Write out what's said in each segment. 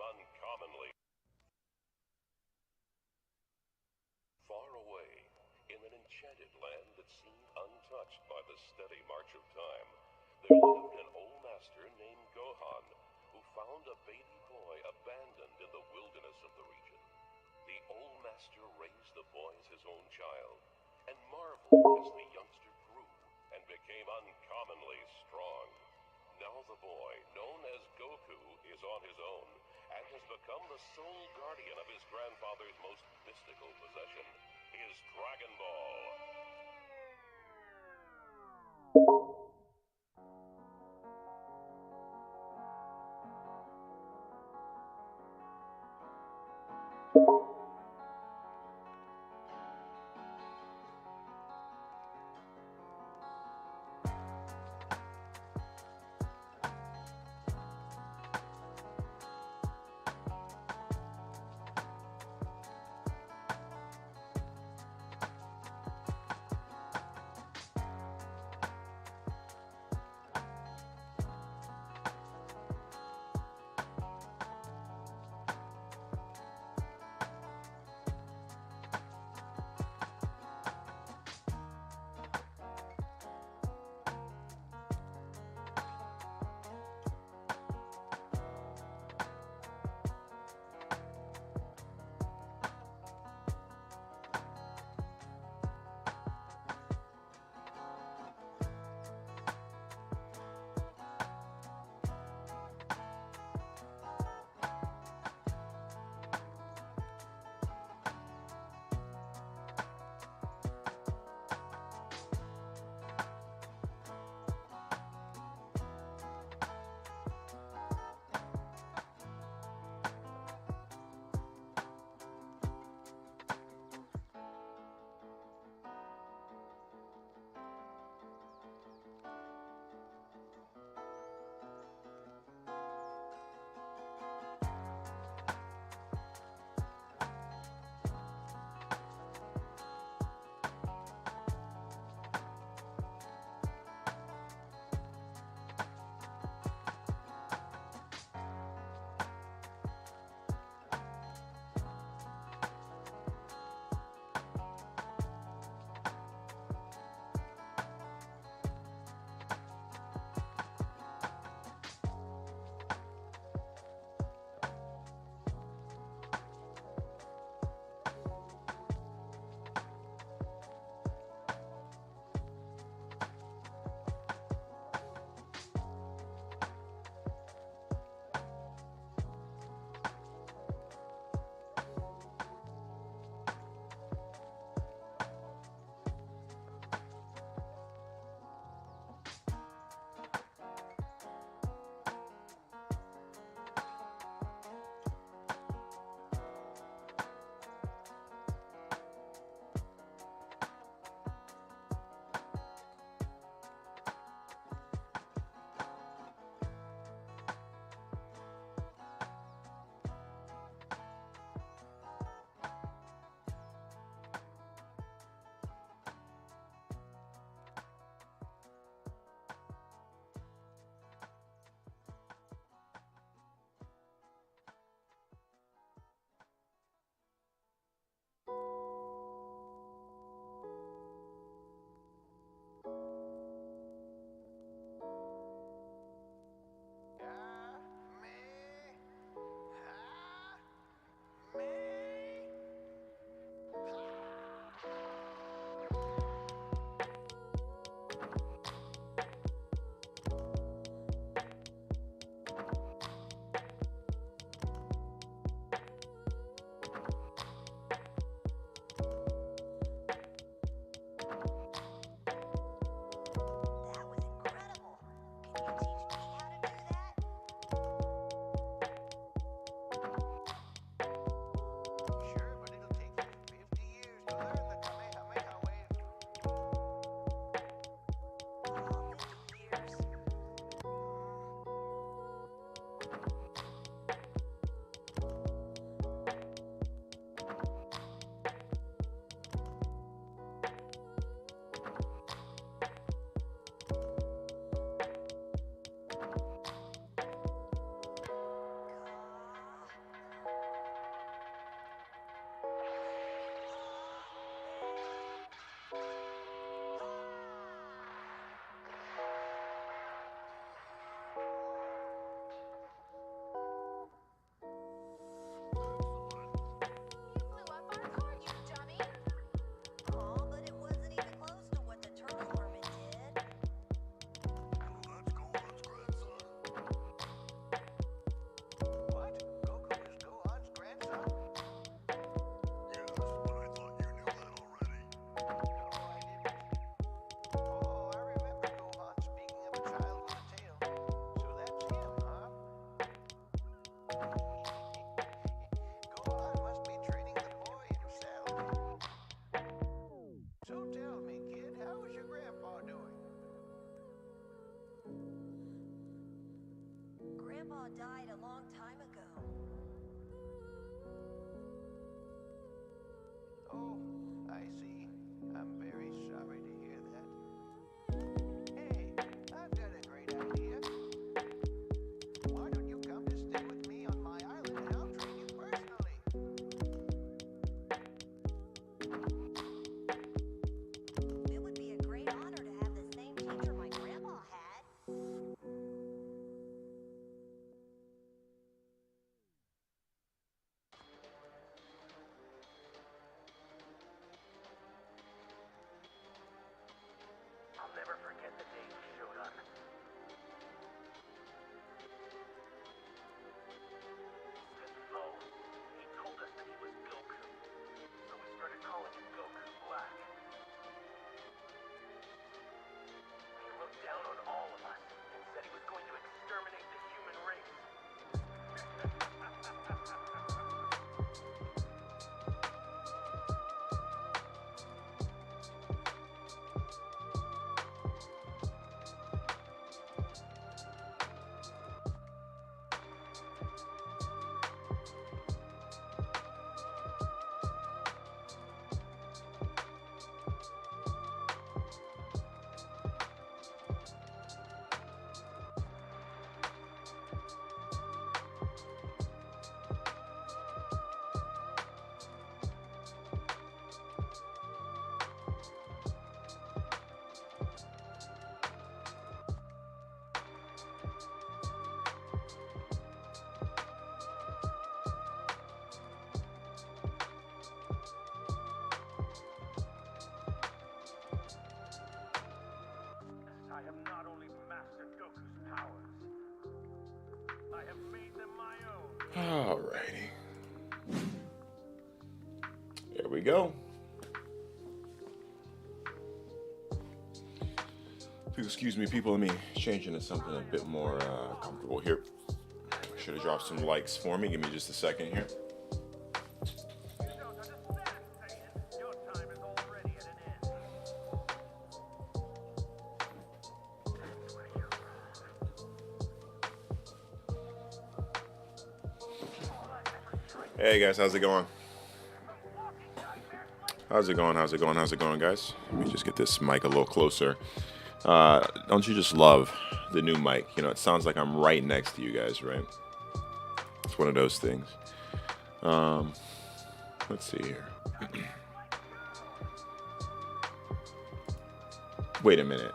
uncommonly far away in an enchanted land that seemed untouched by the steady march of time. There lived an old master named Gohan who found a baby boy abandoned in the wilderness of the region. The old master raised the boy as his own child and marveled as the youngster grew and became uncommonly strong. Now the boy, known as Goku, is on his own and has become the sole guardian of his grandfather's most mystical possession, his Dragon Ball. a long time ago. Oh, I see. I'm very sorry to hear that. Hey, I've got a great idea. Why don't you come to stay with me on my island and I'll train you personally? It would be a great honor to have the same teacher my grandpa had. I'll never forget the day he showed up. He said hello. He told us that he was Goku. So we started calling him Goku Black. He looked down on all of us and said he was going to exterminate the human race. I have not only mastered Goku's powers, I have made them my own. Alrighty. There we go. Excuse me, people. Let me change into something a bit more comfortable here. Should have dropped some likes for me. Give me just a second here. You don't understand, Satan. Your time is already at an end. That's where you're wrong. Hey guys, how's it going? How's it going? How's it going? How's it going, guys? Let me just get this mic a little closer. Don't you just love the new mic? You know, it sounds like I'm right next to you guys, right? It's one of those things. Let's see here. Wait a minute.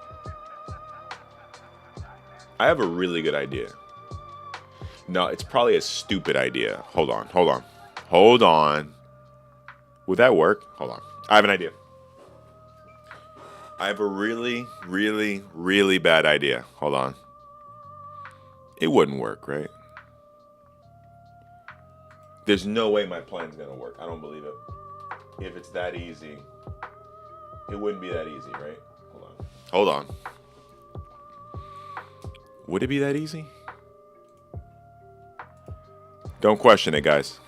I have a really good idea. No, it's probably a stupid idea. Hold on. Would that work? Hold on. I have an idea. I have a really, really, really bad idea. Hold on. It wouldn't work, right? There's no way my plan's gonna work. I don't believe it. If it's that easy, it wouldn't be that easy, right? Hold on. Would it be that easy? Don't question it, guys.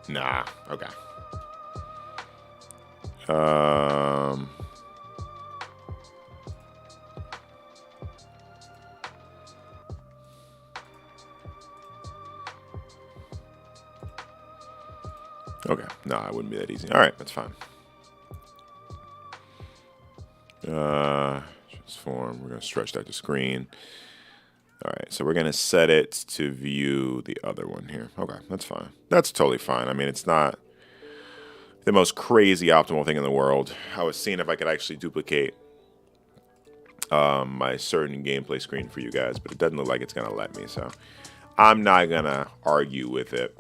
Nah. Okay. Okay. No, it wouldn't be that easy. All right, that's fine. Transform. We're gonna stretch that to screen. All right, so we're gonna set it to view the other one here. Okay, that's fine. That's totally fine. I mean, it's not the most crazy optimal thing in the world. I was seeing if I could actually duplicate my certain gameplay screen for you guys, but it doesn't look like it's gonna let me. So I'm not gonna argue with it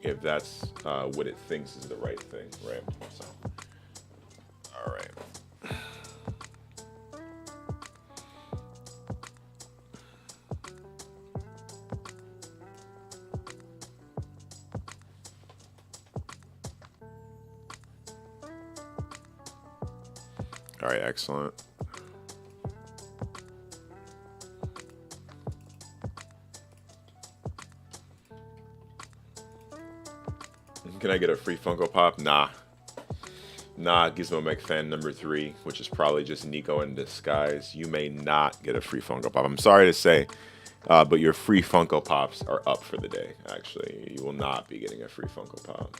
if that's what it thinks is the right thing, right? So, all right. All right, excellent. Can I get a free Funko Pop? Nah. Gizmo Mech fan number 3, which is probably just Nico in disguise. You may not get a free Funko Pop. I'm sorry to say, But your free Funko Pops are up for the day, actually. You will not be getting a free Funko Pop.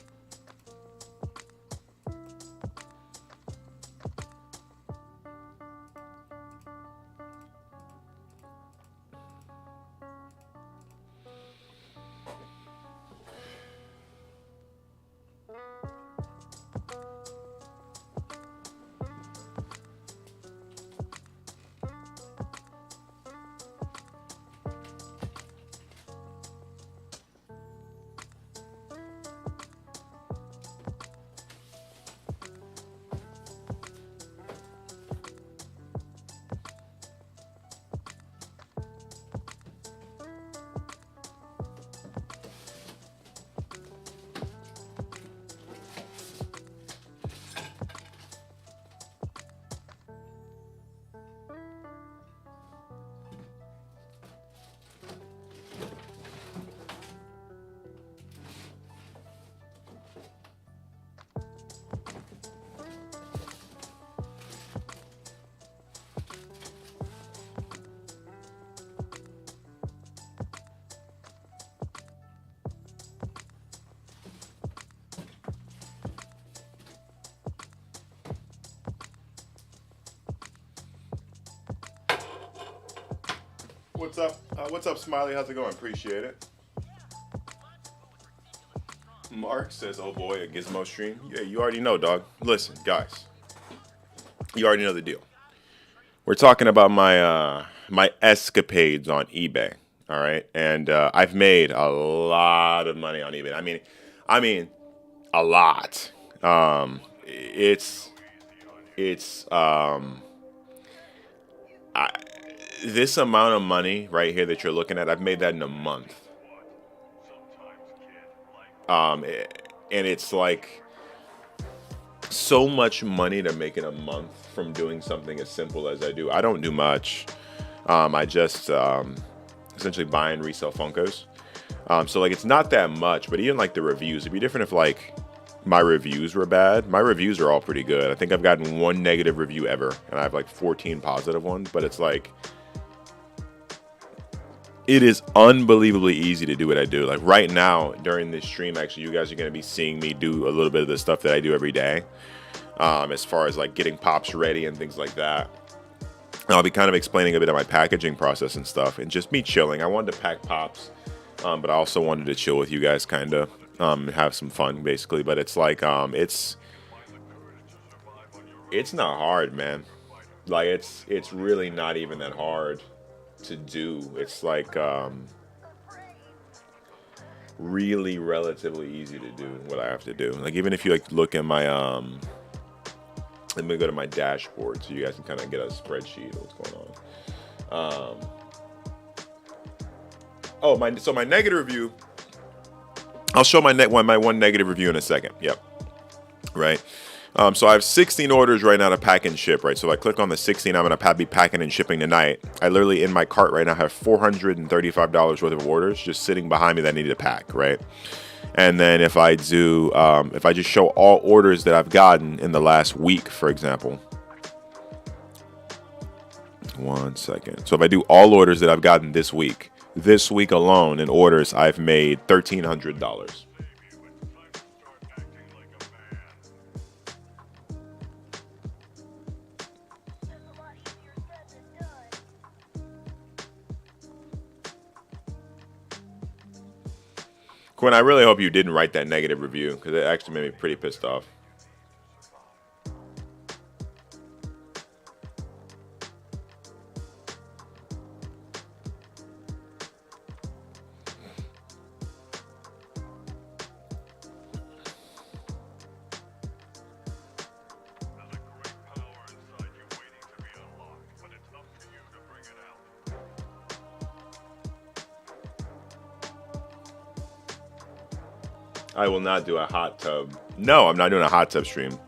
What's up? What's up, Smiley? How's it going? Appreciate it. Mark says, "Oh boy, a Gizmo stream." Yeah, you already know, dog. Listen, guys, you already know the deal. We're talking about my escapades on eBay. All right, and I've made a lot of money on eBay. I mean, a lot. It's I, this amount of money right here that you're looking at, I've made that in a month. And it's like so much money to make in a month from doing something as simple as I do. I don't do much. I just essentially buy and resell Funkos. So like it's not that much, but even like the reviews, it'd be different if like my reviews were bad. My reviews are all pretty good. I think I've gotten one negative review ever, and I have like 14 positive ones. But it's like it is unbelievably easy to do what I do. Like right now during this stream, actually, you guys are going to be seeing me do a little bit of the stuff that I do every day, as far as like getting pops ready and things like that. And I'll be kind of explaining a bit of my packaging process and stuff, and just me chilling. I wanted to pack pops, but I also wanted to chill with you guys, kind of have some fun, basically. But it's like it's not hard, man. Like it's really not even that hard to do. It's like really relatively easy to do what I have to do. Like even if you like look at my let me go to my dashboard so you guys can kind of get a spreadsheet of what's going on. So my negative review. I'll show my one negative review in a second. Yep. Right. So I have 16 orders right now to pack and ship, right? So if I click on the 16, I'm going to be packing and shipping tonight. I literally, in my cart right now, have $435 worth of orders just sitting behind me that I need to pack, right? And then if I do, if I just show all orders that I've gotten in the last week, for example. 1 second. So if I do all orders that I've gotten this week alone in orders, I've made $1,300. Quinn, I really hope you didn't write that negative review because it actually made me pretty pissed off. I will not do a hot tub. No, I'm not doing a hot tub stream.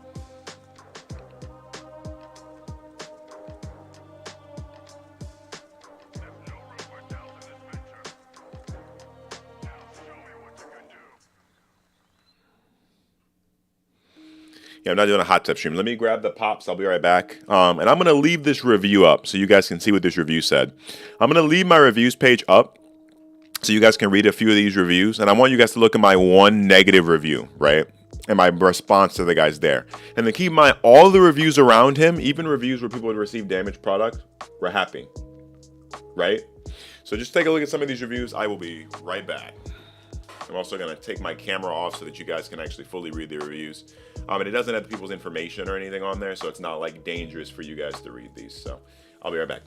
Yeah, I'm not doing a hot tub stream. Let me grab the pops. I'll be right back. And I'm going to leave this review up so you guys can see what this review said. I'm going to leave my reviews page up so you guys can read a few of these reviews. And I want you guys to look at my one negative review, right? And my response to the guys there. And then keep in mind, all the reviews around him, even reviews where people would receive damaged product, were happy, right? So just take a look at some of these reviews. I will be right back. I'm also going to take my camera off so that you guys can actually fully read the reviews. And it doesn't have people's information or anything on there, so it's not like dangerous for you guys to read these. So I'll be right back.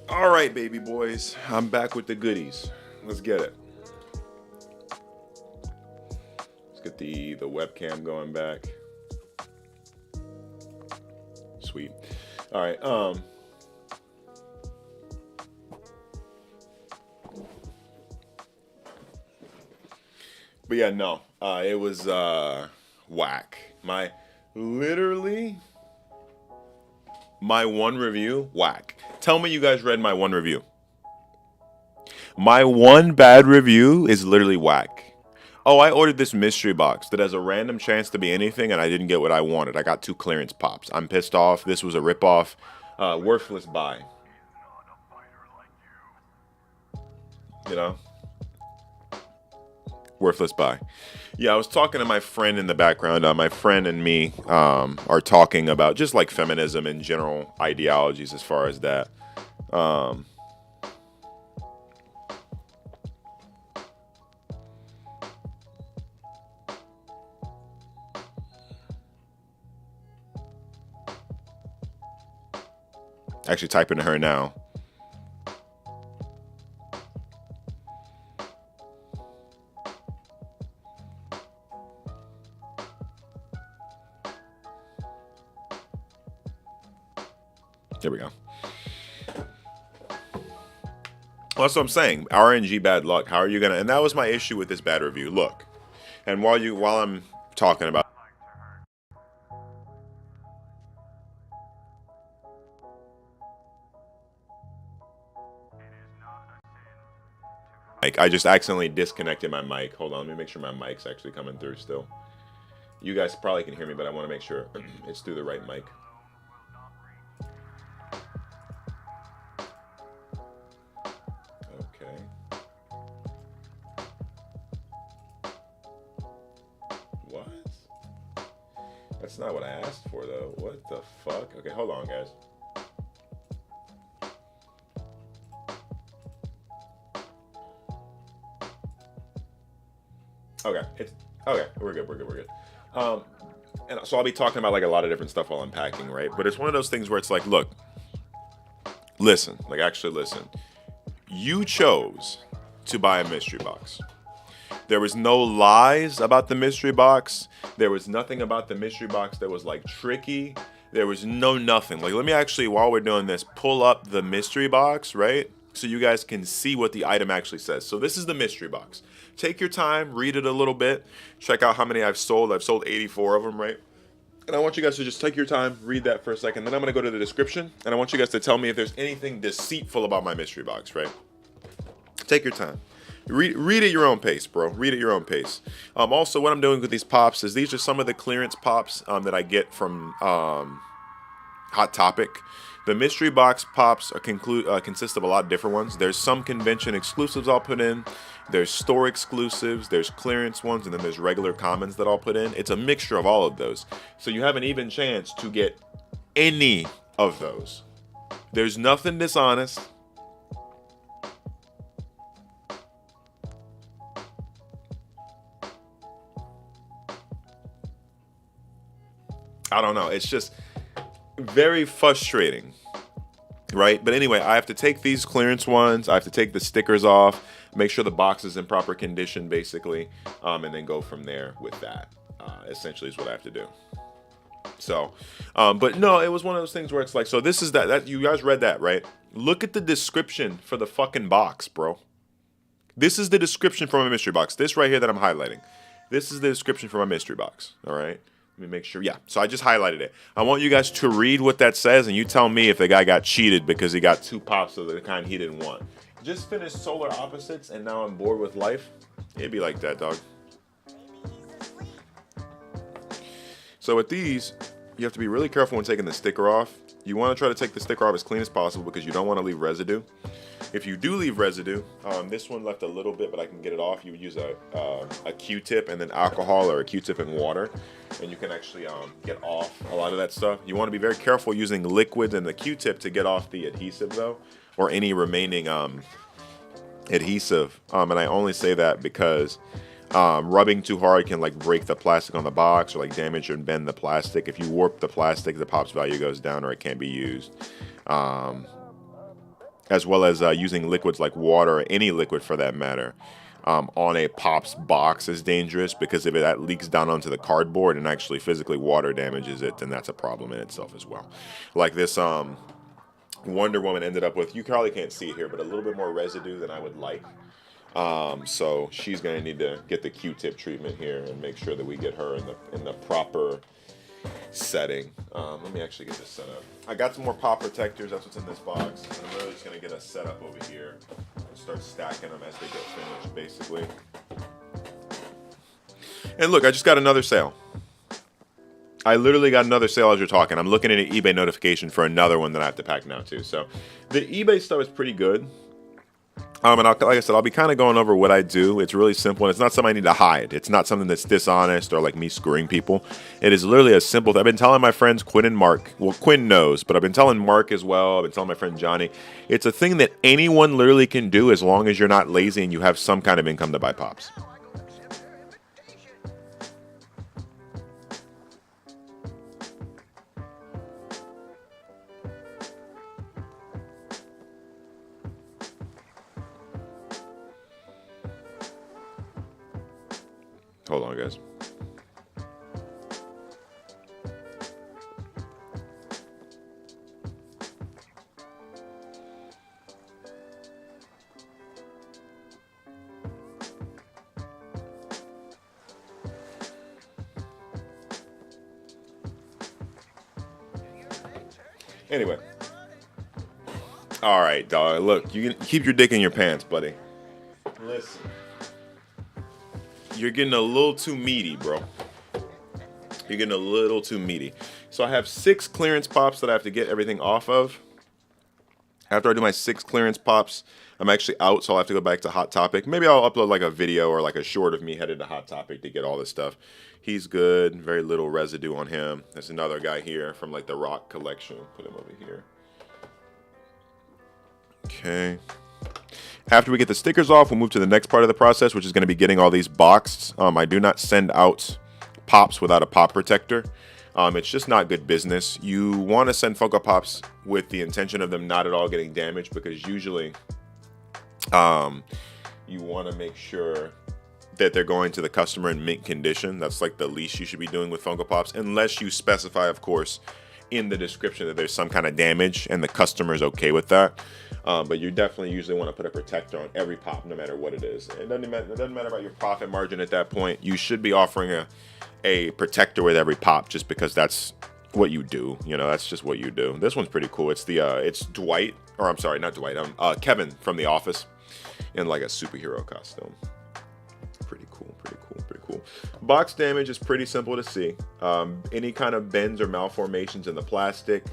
All right, baby boys. I'm back with the goodies. Let's get it. Let's get the webcam going back. Sweet. All right. But yeah, no. It was whack. Literally my one review, whack. Tell me you guys read my one review. My one bad review is literally whack. Oh, I ordered this mystery box that has a random chance to be anything, and I didn't get what I wanted. I got 2 clearance pops. I'm pissed off. This was a ripoff. Worthless buy. You know? Worthless buy. Yeah, I was talking to my friend in the background. My friend and me are talking about just like feminism and general ideologies as far as that. Actually typing to her now. There we go. Well, that's what I'm saying. RNG bad luck. How are you gonna? And that was my issue with this bad review. Look, and while I'm talking about, I just accidentally disconnected my mic. Hold on, let me make sure my mic's actually coming through still. You guys probably can hear me, but I want to make sure it's through the right mic. Okay. What? That's not what I asked for, though. What the fuck? Okay, hold on, guys. Okay, okay. We're good. We're good. We're good. And so I'll be talking about like a lot of different stuff while unpacking, right? But it's one of those things where it's like, look, listen, like actually listen. You chose to buy a mystery box. There was no lies about the mystery box. There was nothing about the mystery box that was like tricky. There was no nothing. Like, let me actually, while we're doing this, pull up the mystery box, right? So you guys can see what the item actually says. So this is the mystery box. Take your time, read it a little bit. Check out how many I've sold. I've sold 84 of them, right? And I want you guys to just take your time, read that for a second. Then I'm going to go to the description, and I want you guys to tell me if there's anything deceitful about my mystery box, right? Take your time. Read at your own pace, bro. Read at your own pace. Also, what I'm doing with these pops is these are some of the clearance pops that I get from Hot Topic. The mystery box pops consist of a lot of different ones. There's some convention exclusives I'll put in. There's store exclusives. There's clearance ones, and then there's regular commons that I'll put in. It's a mixture of all of those. So you have an even chance to get any of those. There's nothing dishonest. I don't know. It's just very frustrating, right? But anyway, I have to take these clearance ones. I have to take the stickers off, make sure the box is in proper condition, basically, and then go from there with that. Essentially, is what I have to do. So, but no, it was one of those things where it's like, so this is that you guys read that, right? Look at the description for the fucking box, bro. This is the description for my mystery box. This right here that I'm highlighting. This is the description for my mystery box. All right. Let me make sure. Yeah, so I just highlighted it. I want you guys to read what that says, and you tell me if the guy got cheated because he got 2 pops of the kind he didn't want. Just finished Solar Opposites, and now I'm bored with life. It'd be like that, dog. So with these, you have to be really careful when taking the sticker off. You want to try to take the sticker off as clean as possible because you don't want to leave residue. If you do leave residue, this one left a little bit, but I can get it off. You would use a Q-tip and then alcohol, or a Q-tip and water, and you can actually get off a lot of that stuff. You want to be very careful using liquids and the Q-tip to get off the adhesive, though, or any remaining adhesive. And I only say that because rubbing too hard can like break the plastic on the box or like damage and bend the plastic. If you warp the plastic, the pops value goes down or it can't be used. As well as using liquids like water or any liquid for that matter on a pops box is dangerous, because if that leaks down onto the cardboard and actually physically water damages it, then that's a problem in itself as well. Like this Wonder Woman ended up with, you probably can't see it here, but a little bit more residue than I would like. So she's going to need to get the Q-tip treatment here and make sure that we get her in the proper setting. Let me actually get this set up. I got some more pop protectors. That's what's in this box. And I'm really just going to get us set up over here and start stacking them as they get finished, basically. And look, I just got another sale. I literally got another sale as you're talking. I'm looking at an eBay notification for another one that I have to pack now too. So the eBay stuff is pretty good. And like I said, I'll be kind of going over what I do. It's really simple, and it's not something I need to hide. It's not something that's dishonest or like me screwing people. It is literally a simple thing. I've been telling my friends Quinn and Mark. Well, Quinn knows, but I've been telling Mark as well. I've been telling my friend Johnny. It's a thing that anyone literally can do as long as you're not lazy and you have some kind of income to buy pops. Hold on, guys. Anyway. All right, dog. Look, you can keep your dick in your pants, buddy. Listen. You're getting a little too meaty, bro. You're getting a little too meaty. So I have 6 clearance pops that I have to get everything off of. After I do my 6 clearance pops, I'm actually out, so I'll have to go back to Hot Topic. Maybe I'll upload like a video or like a short of me headed to Hot Topic to get all this stuff. He's good, very little residue on him. There's another guy here from like the Rock collection. Put him over here. Okay. After we get the stickers off, we'll move to the next part of the process, which is going to be getting all these boxed. I do not send out pops without a pop protector. It's just not good business. You want to send Funko Pops with the intention of them not at all getting damaged, because usually you want to make sure that they're going to the customer in mint condition. That's like the least you should be doing with Funko Pops, unless you specify, of course, in the description that there's some kind of damage and the customer's okay with that. But you definitely usually want to put a protector on every pop, no matter what it is. It doesn't matter about your profit margin at that point. You should be offering a protector with every pop, just because that's what you do. You know, that's just what you do. This one's pretty cool. It's it's Dwight, or I'm sorry, not Dwight. Kevin from The Office in like a superhero costume. Pretty cool, pretty cool, pretty cool. Box damage is pretty simple to see. Any kind of bends or malformations in the plastic,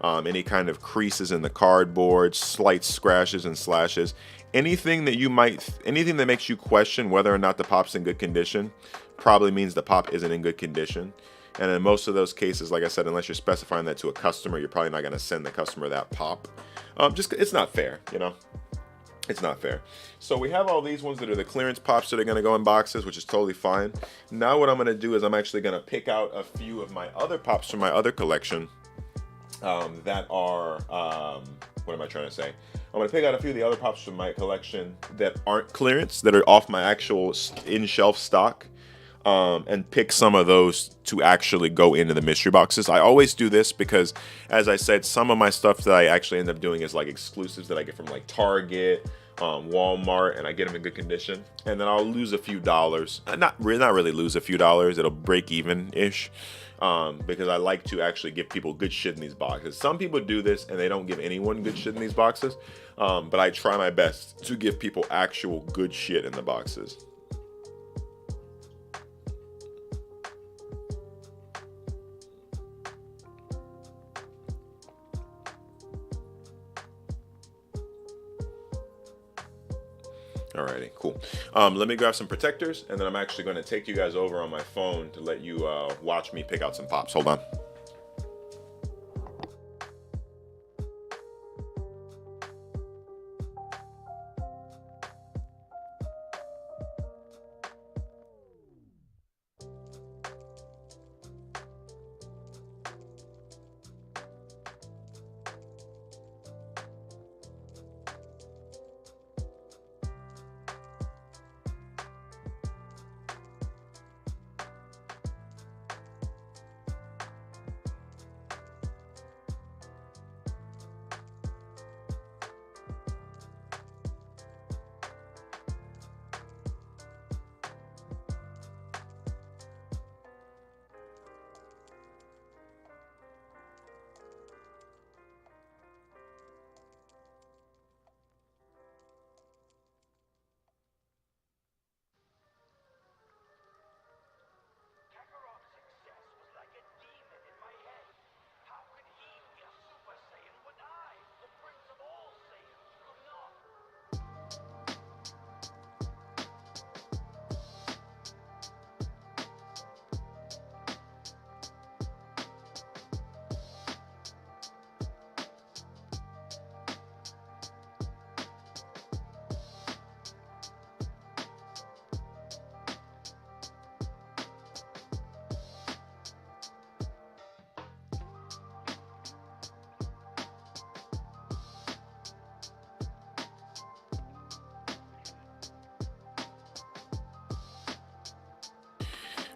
any kind of creases in the cardboard, slight scratches and slashes, anything that makes you question whether or not the pop's in good condition, probably means the pop isn't in good condition. And in most of those cases, like I said, unless you're specifying that to a customer, you're probably not going to send the customer that pop. It's not fair, you know. It's not fair. So we have all these ones that are the clearance pops that are going to go in boxes, which is totally fine. Now what I'm going to do is I'm actually going to pick out a few of my other pops from my other collection that are, what am I trying to say? I'm going to pick out a few of the other pops from my collection that aren't clearance, that are off my actual in-shelf stock, and pick some of those to actually go into the mystery boxes. I always do this because, as I said, some of my stuff that I actually end up doing is like exclusives that I get from like Target, Walmart, and I get them in good condition. And then I'll lose a few dollars. Not really lose a few dollars. It'll break even-ish. Because I like to actually give people good shit in these boxes. Some people do this and they don't give anyone good shit in these boxes. But I try my best to give people actual good shit in the boxes. Alrighty, cool. Let me grab some protectors, and then I'm actually going to take you guys over on my phone to let you watch me pick out some pops. Hold on.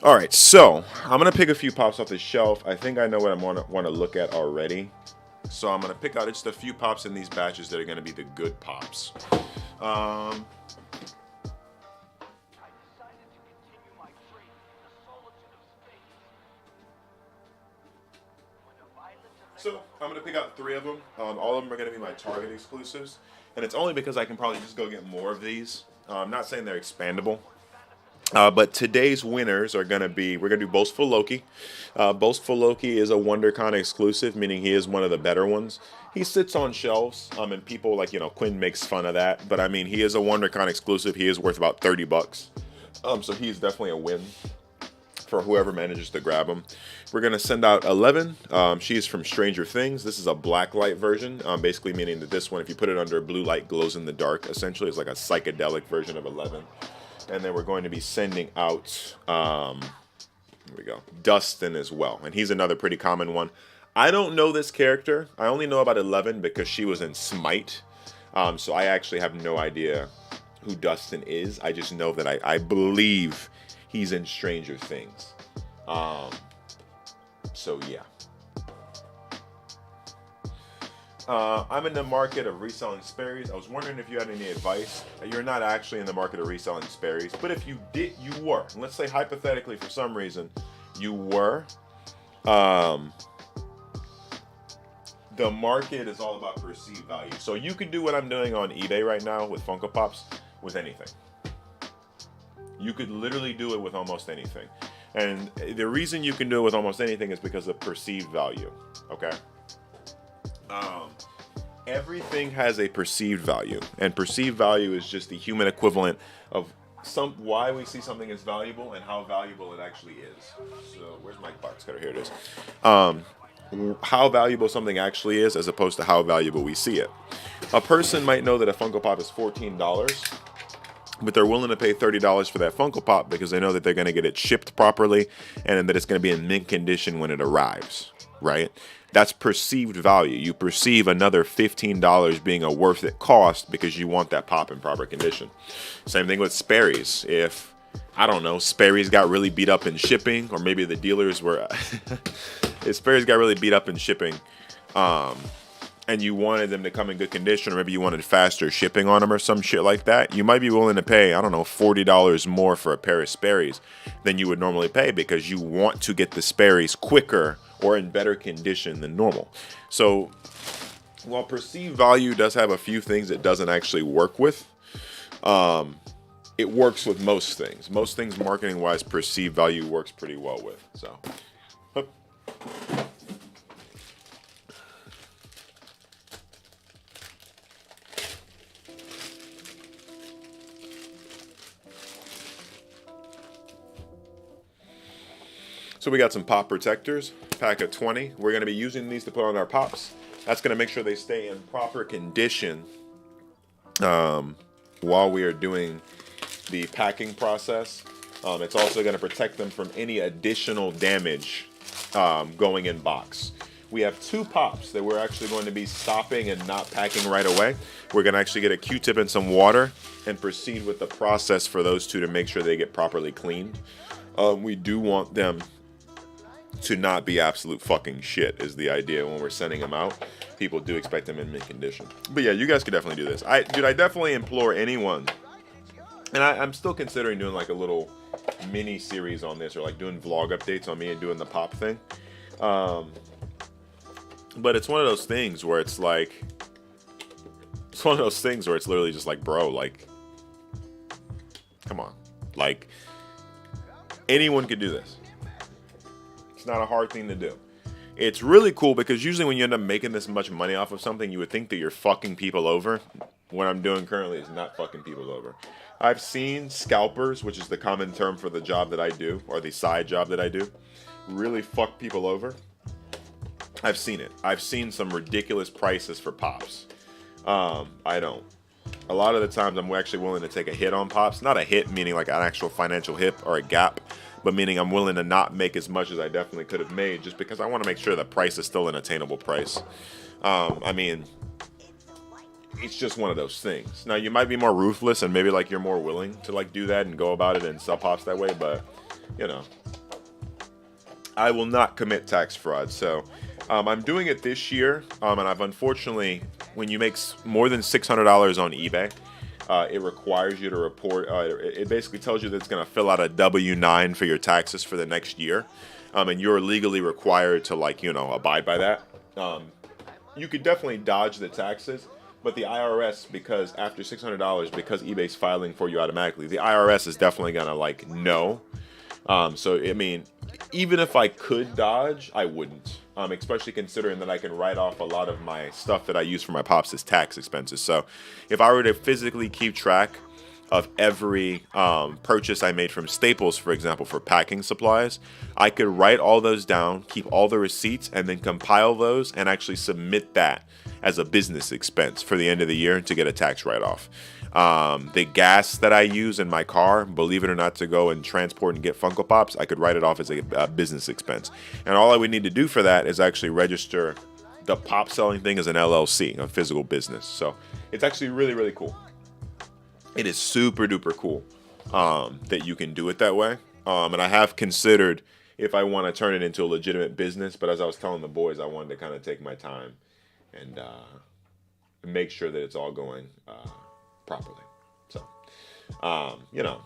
All right, so I'm gonna pick a few pops off the shelf. I think I know what I want to look at already. So I'm gonna pick out just a few pops in these batches that are gonna be the good pops. So I'm gonna pick out 3 of them. All of them are gonna be my Target exclusives, and it's only because I can probably just go get more of these. I'm not saying they're expandable. But today's winners are going to be, we're going to do Boastful Loki. Boastful Loki is a WonderCon exclusive, meaning he is one of the better ones. he sits on shelves, and people like, Quinn makes fun of that, but I mean, he is a WonderCon exclusive. He is worth about $30. So he's definitely a win for whoever manages to grab him. We're gonna send out 11. She's from Stranger Things. This is a black light version, basically meaning that this one, if you put it under blue light, glows in the dark. Essentially, it's like a psychedelic version of 11. And then we're going to be sending out, here we go, Dustin as well, and he's another pretty common one. I don't know this character. I only know about 11 because she was in Smite. So I actually have no idea who Dustin is. I just know that I believe he's in Stranger Things. So yeah. I'm in the market of reselling Sperry's. I was wondering if you had any advice. You're not actually in the market of reselling Sperry's, but if you did, you were. Let's say hypothetically, for some reason, you were. The market is all about perceived value. So you could do what I'm doing on eBay right now with Funko Pops with anything. You could literally do it with almost anything. And the reason you can do it with almost anything is because of perceived value. Okay? Everything has a perceived value. And perceived value is just the human equivalent of why we see something as valuable and how valuable it actually is. So where's my box cutter? Here it is. How valuable something actually is as opposed to how valuable we see it. A person might know that a Funko Pop is $14, but they're willing to pay $30 for that Funko Pop because they know that they're going to get it shipped properly and that it's going to be in mint condition when it arrives, right? That's perceived value. You perceive another $15 being a worth it cost because you want that pop in proper condition. Same thing with Sperry's. If, I don't know, Sperry's got really beat up in shipping, or maybe the dealers were... if Sperry's got really beat up in shipping, and you wanted them to come in good condition, or maybe you wanted faster shipping on them or some shit like that, you might be willing to pay, I don't know, $40 more for a pair of Sperry's than you would normally pay because you want to get the Sperry's quicker or in better condition than normal. So while perceived value does have a few things it doesn't actually work with, it works with most things. Most things marketing-wise, perceived value works pretty well with. So. So we got some pop protectors, pack of 20. We're going to be using these to put on our pops. That's going to make sure they stay in proper condition while we are doing the packing process. It's also going to protect them from any additional damage going in box. We have 2 pops that we're actually going to be stopping and not packing right away. We're going to actually get a Q-tip and some water and proceed with the process for those 2 to make sure they get properly cleaned. We do want them to not be absolute fucking shit is the idea when we're sending them out. People do expect them in mint condition. But yeah, you guys could definitely do this. I definitely implore anyone, and I'm still considering doing like a little mini series on this, or like doing vlog updates on me and doing the pop thing. But it's one of those things where it's like, literally just like, bro, like, come on. Like, anyone could do this. It's not a hard thing to do. It's really cool because usually when you end up making this much money off of something, you would think that you're fucking people over. What I'm doing currently is not fucking people over. I've seen scalpers, which is the common term for the job that I do, or the side job that I do, really fuck people over. I've seen it. I've seen some ridiculous prices for pops. I don't. A lot of the times I'm actually willing to take a hit on pops. Not a hit meaning like an actual financial hit or a gap, but meaning I'm willing to not make as much as I definitely could have made just because I want to make sure the price is still an attainable price. I mean, it's just one of those things. Now, you might be more ruthless and maybe like you're more willing to like do that and go about it and sell pops that way, but you know, I will not commit tax fraud. So I'm doing it this year, and I've unfortunately, when you make more than $600 on eBay, it requires you to report, it basically tells you that it's going to fill out a W-9 for your taxes for the next year. And you're legally required to, like, you know, abide by that. You could definitely dodge the taxes, but the IRS, because after $600, because eBay's filing for you automatically, the IRS is definitely going to, like, know. So, I mean, even if I could dodge, I wouldn't. especially considering that I can write off a lot of my stuff that I use for my pops as tax expenses. So if I were to physically keep track of every purchase I made from Staples, for example, for packing supplies, I could write all those down, keep all the receipts, and then compile those and actually submit that as a business expense for the end of the year to get a tax write-off. The gas that I use in my car, believe it or not, to go and transport and get Funko Pops, I could write it off as a business expense. And all I would need to do for that is actually register the pop selling thing as an LLC, a physical business. So it's actually really, really cool. It is super duper cool that you can do it that way. And I have considered if I want to turn it into a legitimate business. But as I was telling the boys, I wanted to kind of take my time and make sure that it's all going properly. So, you know.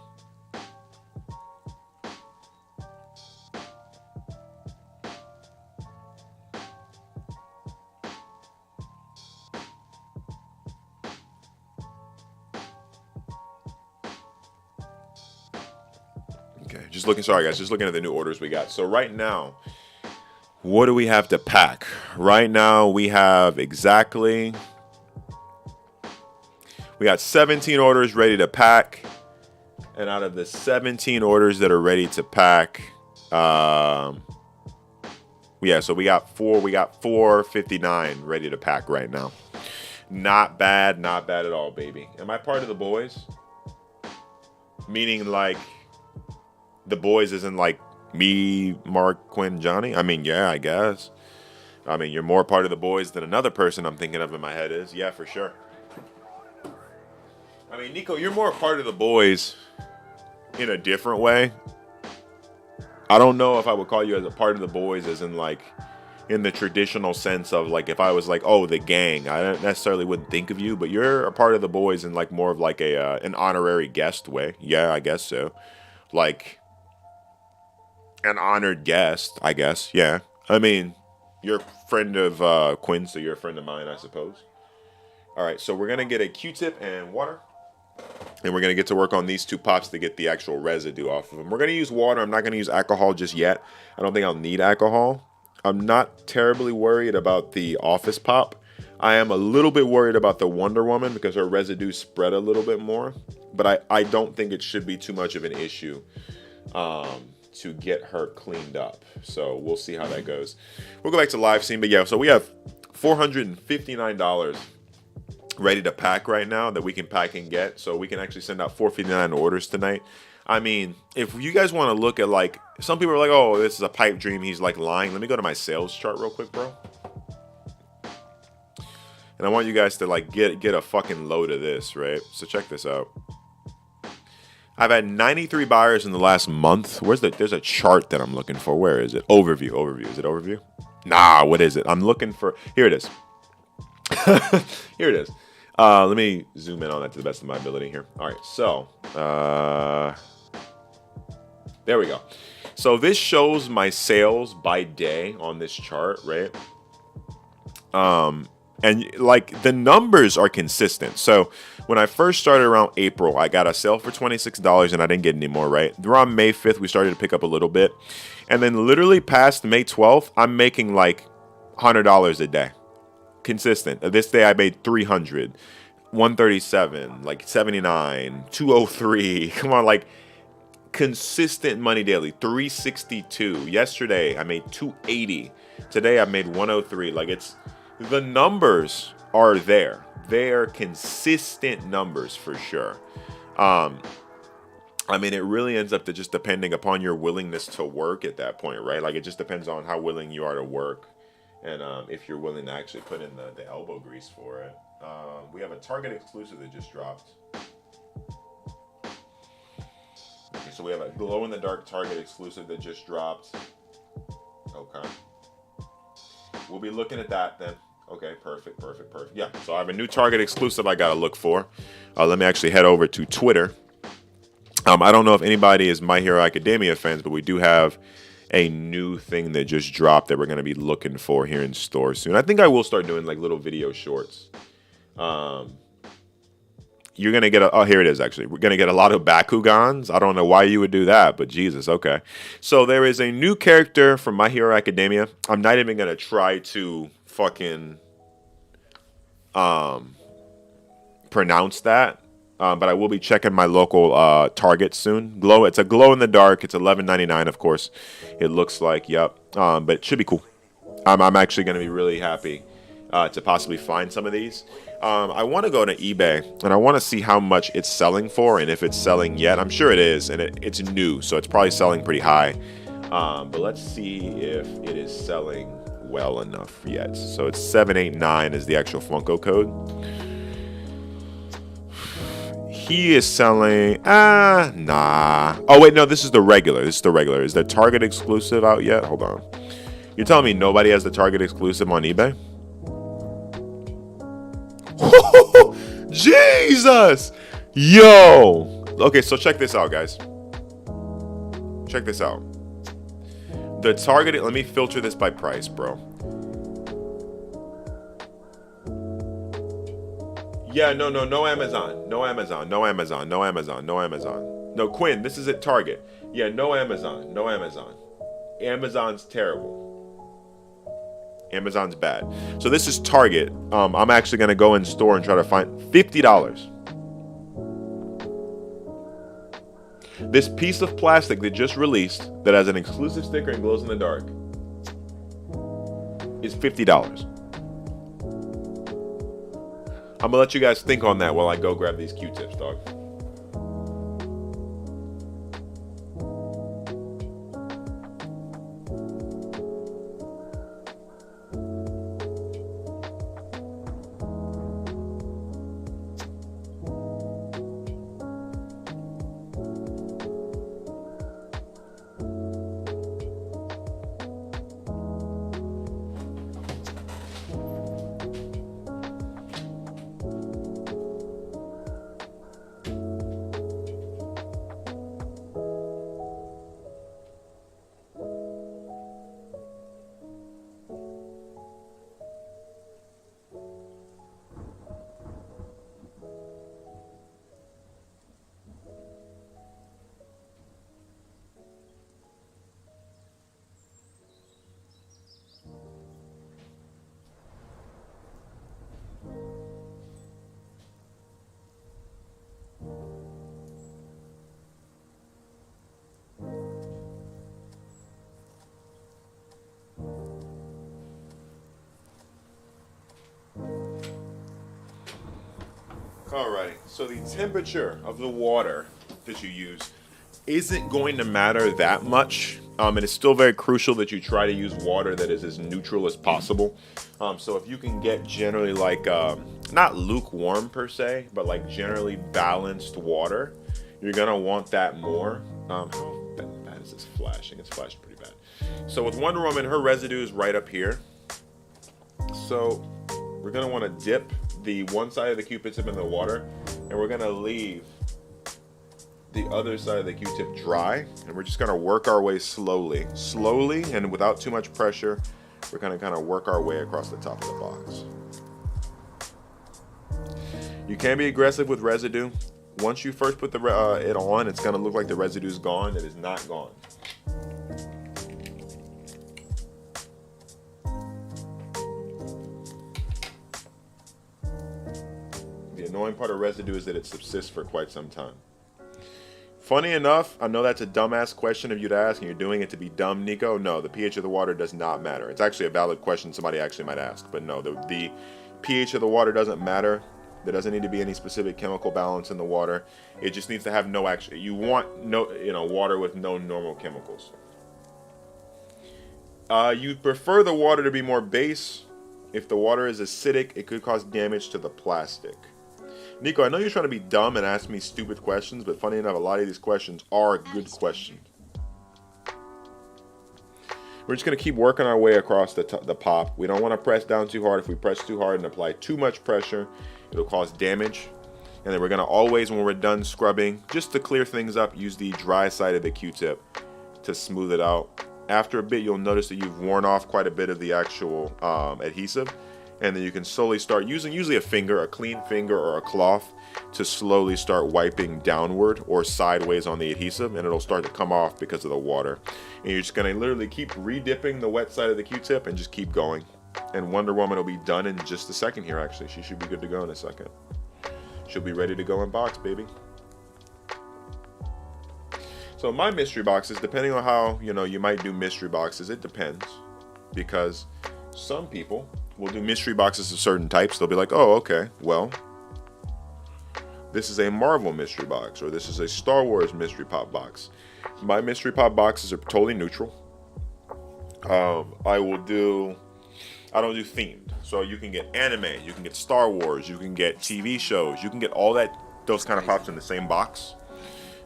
Okay, just looking, sorry guys, just looking at the new orders we got. So right now, what do we have to pack? Right now we have exactly, we got 17 orders ready to pack. And out of the 17 orders that are ready to pack, yeah, so we got 459 ready to pack right now. Not bad at all, baby. Am I part of the boys? Meaning like, the boys isn't like me, Mark, Quinn, Johnny? I mean, yeah, I guess. I mean, you're more part of the boys than another person I'm thinking of in my head is. Yeah, for sure. I mean, Nico, you're more part of the boys in a different way. I don't know if I would call you as a part of the boys as in like in the traditional sense of like if I was like, oh, the gang. I don't necessarily wouldn't think of you, but you're a part of the boys in like more of like a an honorary guest way. Yeah, I guess so. Like an honored guest, I guess. Yeah. I mean, you're a friend of Quinn, so you're a friend of mine, I suppose. All right, so we're going to get a Q-tip and water. And we're going to get to work on these two pops to get the actual residue off of them. We're going to use water. I'm not going to use alcohol just yet. I don't think I'll need alcohol. I'm not terribly worried about the Office Pop. I am a little bit worried about the Wonder Woman because her residue spread a little bit more. But I don't think it should be too much of an issue to get her cleaned up. So we'll see how that goes. We'll go back to live scene. But yeah, so we have $459 ready to pack right now that we can pack and get. So we can actually send out 459 orders tonight. I mean, if you guys want to look at like, some people are like, oh, this is a pipe dream. He's like lying. Let me go to my sales chart real quick, bro. And I want you guys to like get a fucking load of this, right? So check this out. I've had 93 buyers in the last month. There's a chart that I'm looking for. Where is it? Overview. Is it overview? Nah, what is it? I'm looking for, here it is. Here it is. Let me zoom in on that to the best of my ability here. All right, so there we go. So this shows my sales by day on this chart, right? And like the numbers are consistent. So when I first started around April, I got a sale for $26 and I didn't get any more, right? Around May 5th, we started to pick up a little bit. And then literally past May 12th, I'm making like $100 a day. Consistent. This day I made 300, 137, like 79, 203. Come on, like consistent money daily. 362. Yesterday I made 280. Today I made 103. Like it's, the numbers are there. They are consistent numbers for sure. I mean, it really ends up to just depending upon your willingness to work at that point, right? Like it just depends on how willing you are to work. And if you're willing to actually put in the elbow grease for it. We have a Target exclusive that just dropped. Okay, so we have a glow-in-the-dark Target exclusive that just dropped. Okay. We'll be looking at that then. Okay, perfect. Yeah, so I have a new Target exclusive I gotta look for. Let me actually head over to Twitter. I don't know if anybody is My Hero Academia fans, but we do have a new thing that just dropped that we're going to be looking for here in store soon. I think I will start doing like little video shorts you're going to get oh, here it is, actually. We're going to get a lot of Bakugans. I don't know why you would do that, but Jesus, okay. So there is a new character from My Hero Academia. I'm not even going to try to fucking pronounce that, but I will be checking my local Target soon. It's a glow in the dark. It's $11.99, of course. It looks like, yep. But it should be cool. I'm actually going to be really happy to possibly find some of these. I want to go to eBay, and I want to see how much it's selling for, and if it's selling yet. I'm sure it is, and it's new, so it's probably selling pretty high. But let's see if it is selling well enough yet. So it's 789 is the actual Funko code. He is selling, nah. Oh, wait, no, this is the regular. This is the regular. Is the Target exclusive out yet? Hold on. You're telling me nobody has the Target exclusive on eBay? Jesus! Yo! Okay, so check this out, guys. Check this out. The Target, let me filter this by price, bro. Yeah, no Amazon. No Amazon. No Amazon. No Amazon. No Amazon. No, Quinn, this is at Target. Yeah, no Amazon. No Amazon. Amazon's terrible. Amazon's bad. So this is Target. I'm actually going to go in store and try to find $50. This piece of plastic they just released that has an exclusive sticker and glows in the dark is $50. I'm going to let you guys think on that while I go grab these Q-tips, dog. Alrighty, so the temperature of the water that you use isn't going to matter that much. And it's still very crucial that you try to use water that is as neutral as possible. So if you can get generally like, not lukewarm per se, but like generally balanced water, you're gonna want that more. How bad is this flashing? It's flashing pretty bad. So with Wonder Woman, her residue is right up here. So we're gonna wanna dip the one side of the Q-tip in the water, and we're gonna leave the other side of the Q-tip dry, and we're just gonna work our way slowly and without too much pressure. We're gonna kind of work our way across the top of the box. You can be aggressive with residue. Once you first put it on, it's gonna look like the residue is gone. It is not gone. The annoying part of residue is that it subsists for quite some time. Funny enough, I know that's a dumbass question of you to ask, and you're doing it to be dumb, Nico. No, the pH of the water does not matter. It's actually a valid question somebody actually might ask, but no, the pH of the water doesn't matter. There doesn't need to be any specific chemical balance in the water. It just needs to have no action. You want no, water with no normal chemicals. You prefer the water to be more base. If the water is acidic, it could cause damage to the plastic. Nico, I know you're trying to be dumb and ask me stupid questions, but funny enough, a lot of these questions are good questions. We're just going to keep working our way across the pop. We don't want to press down too hard. If we press too hard and apply too much pressure, it'll cause damage. And then we're going to always, when we're done scrubbing, just to clear things up, use the dry side of the Q-tip to smooth it out. After a bit, you'll notice that you've worn off quite a bit of the actual adhesive. and then you can slowly start using usually a finger, a clean finger or a cloth, to slowly start wiping downward or sideways on the adhesive, and it'll start to come off because of the water. And you're just gonna literally keep re-dipping the wet side of the Q-tip and just keep going. And Wonder Woman will be done in just a second here. Actually, she should be good to go in a second. She'll be ready to go in box, baby. So my mystery boxes, depending on how, you know, you might do mystery boxes, it depends. Because some people will do mystery boxes of certain types. They'll be like, oh, okay, well, this is a Marvel mystery box, or this is a Star Wars mystery pop box. My mystery pop boxes are totally neutral. I don't do themed. So you can get anime, you can get Star Wars, you can get TV shows, you can get all those kind of pops in the same box.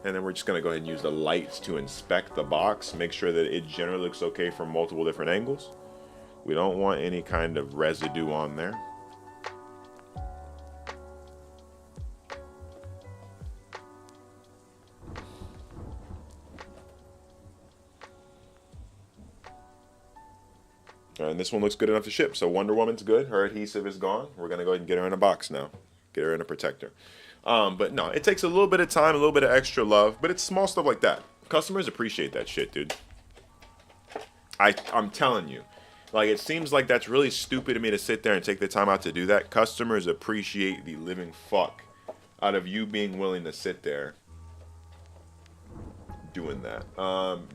And then we're just gonna go ahead and use the lights to inspect the box, make sure that it generally looks okay from multiple different angles. We don't want any kind of residue on there. And this one looks good enough to ship. So Wonder Woman's good. Her adhesive is gone. We're going to go ahead and get her in a box now. Get her in a protector. But no, it takes a little bit of time, a little bit of extra love. But it's small stuff like that. Customers appreciate that shit, dude. I'm telling you. Like, it seems like that's really stupid of me to sit there and take the time out to do that. Customers appreciate the living fuck out of you being willing to sit there doing that.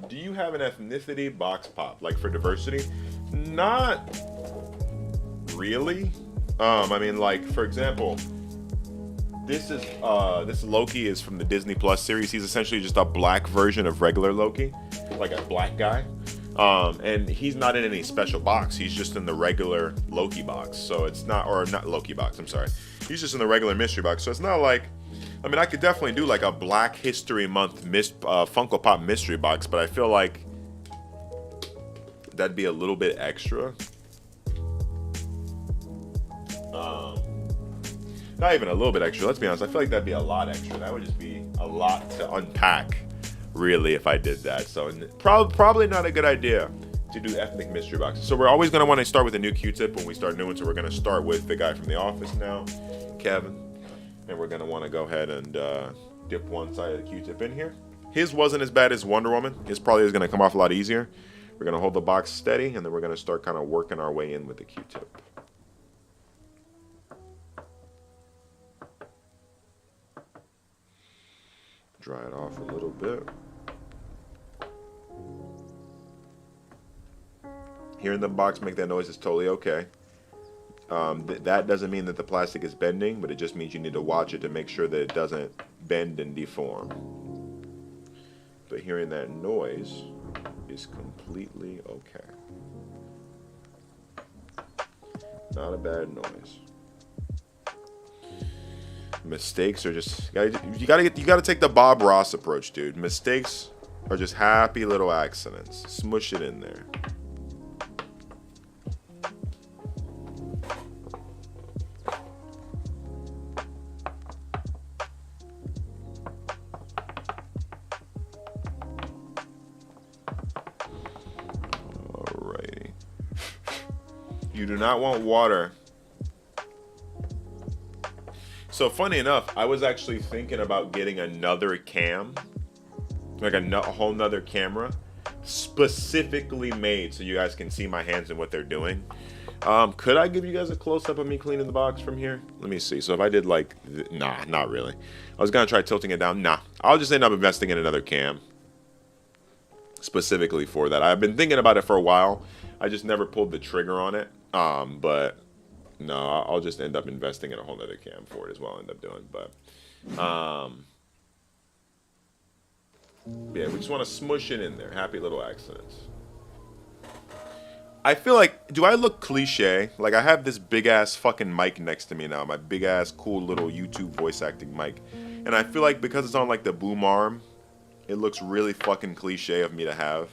Do you have an ethnicity box pop, like for diversity? Not really. I mean, like, for example, this Loki is from the Disney Plus series. He's essentially just a black version of regular Loki, like a black guy. And he's not in any special box. He's just in the regular Loki box. So it's not, or not Loki box, I'm sorry. He's just in the regular mystery box. So it's not like, I mean, I could definitely do like a Black History Month Funko Pop mystery box, but I feel like that'd be a little bit extra. Not even a little bit extra, let's be honest. I feel like that'd be a lot extra. That would just be a lot to unpack, really, if I did that. So probably not a good idea to do ethnic mystery boxes. So we're always going to want to start with a new Q-tip when we start new ones. So we're going to start with the guy from The Office now, Kevin. And we're going to want to go ahead and dip one side of the Q-tip in here. His wasn't as bad as Wonder Woman. His probably is going to come off a lot easier. We're going to hold the box steady, and then we're going to start kind of working our way in with the Q-tip. Dry it off a little bit. Hearing the box make that noise is totally okay. That doesn't mean that the plastic is bending, but it just means you need to watch it to make sure that it doesn't bend and deform. But hearing that noise is completely okay. Not a bad noise. Mistakes are just, you gotta take the Bob Ross approach, dude. Mistakes are just happy little accidents. Smush it in there. Alrighty. You do not want water. So funny enough, I was actually thinking about getting another cam, like a whole nother camera, specifically made so you guys can see my hands and what they're doing. Could I give you guys a close-up of me cleaning the box from here? Let me see. So if I did like, nah, not really. I was gonna try tilting it down. Nah, I'll just end up investing in another cam specifically for that. I've been thinking about it for a while. I just never pulled the trigger on it. But no, I'll just end up investing in a whole nother cam for it as well. I'll end up doing, but yeah, we just want to smush it in there. Happy little accidents. I feel like, do I look cliche? Like, I have this big ass fucking mic next to me now, my big ass cool little YouTube voice acting mic, and I feel like because it's on like the boom arm, it looks really fucking cliche of me to have.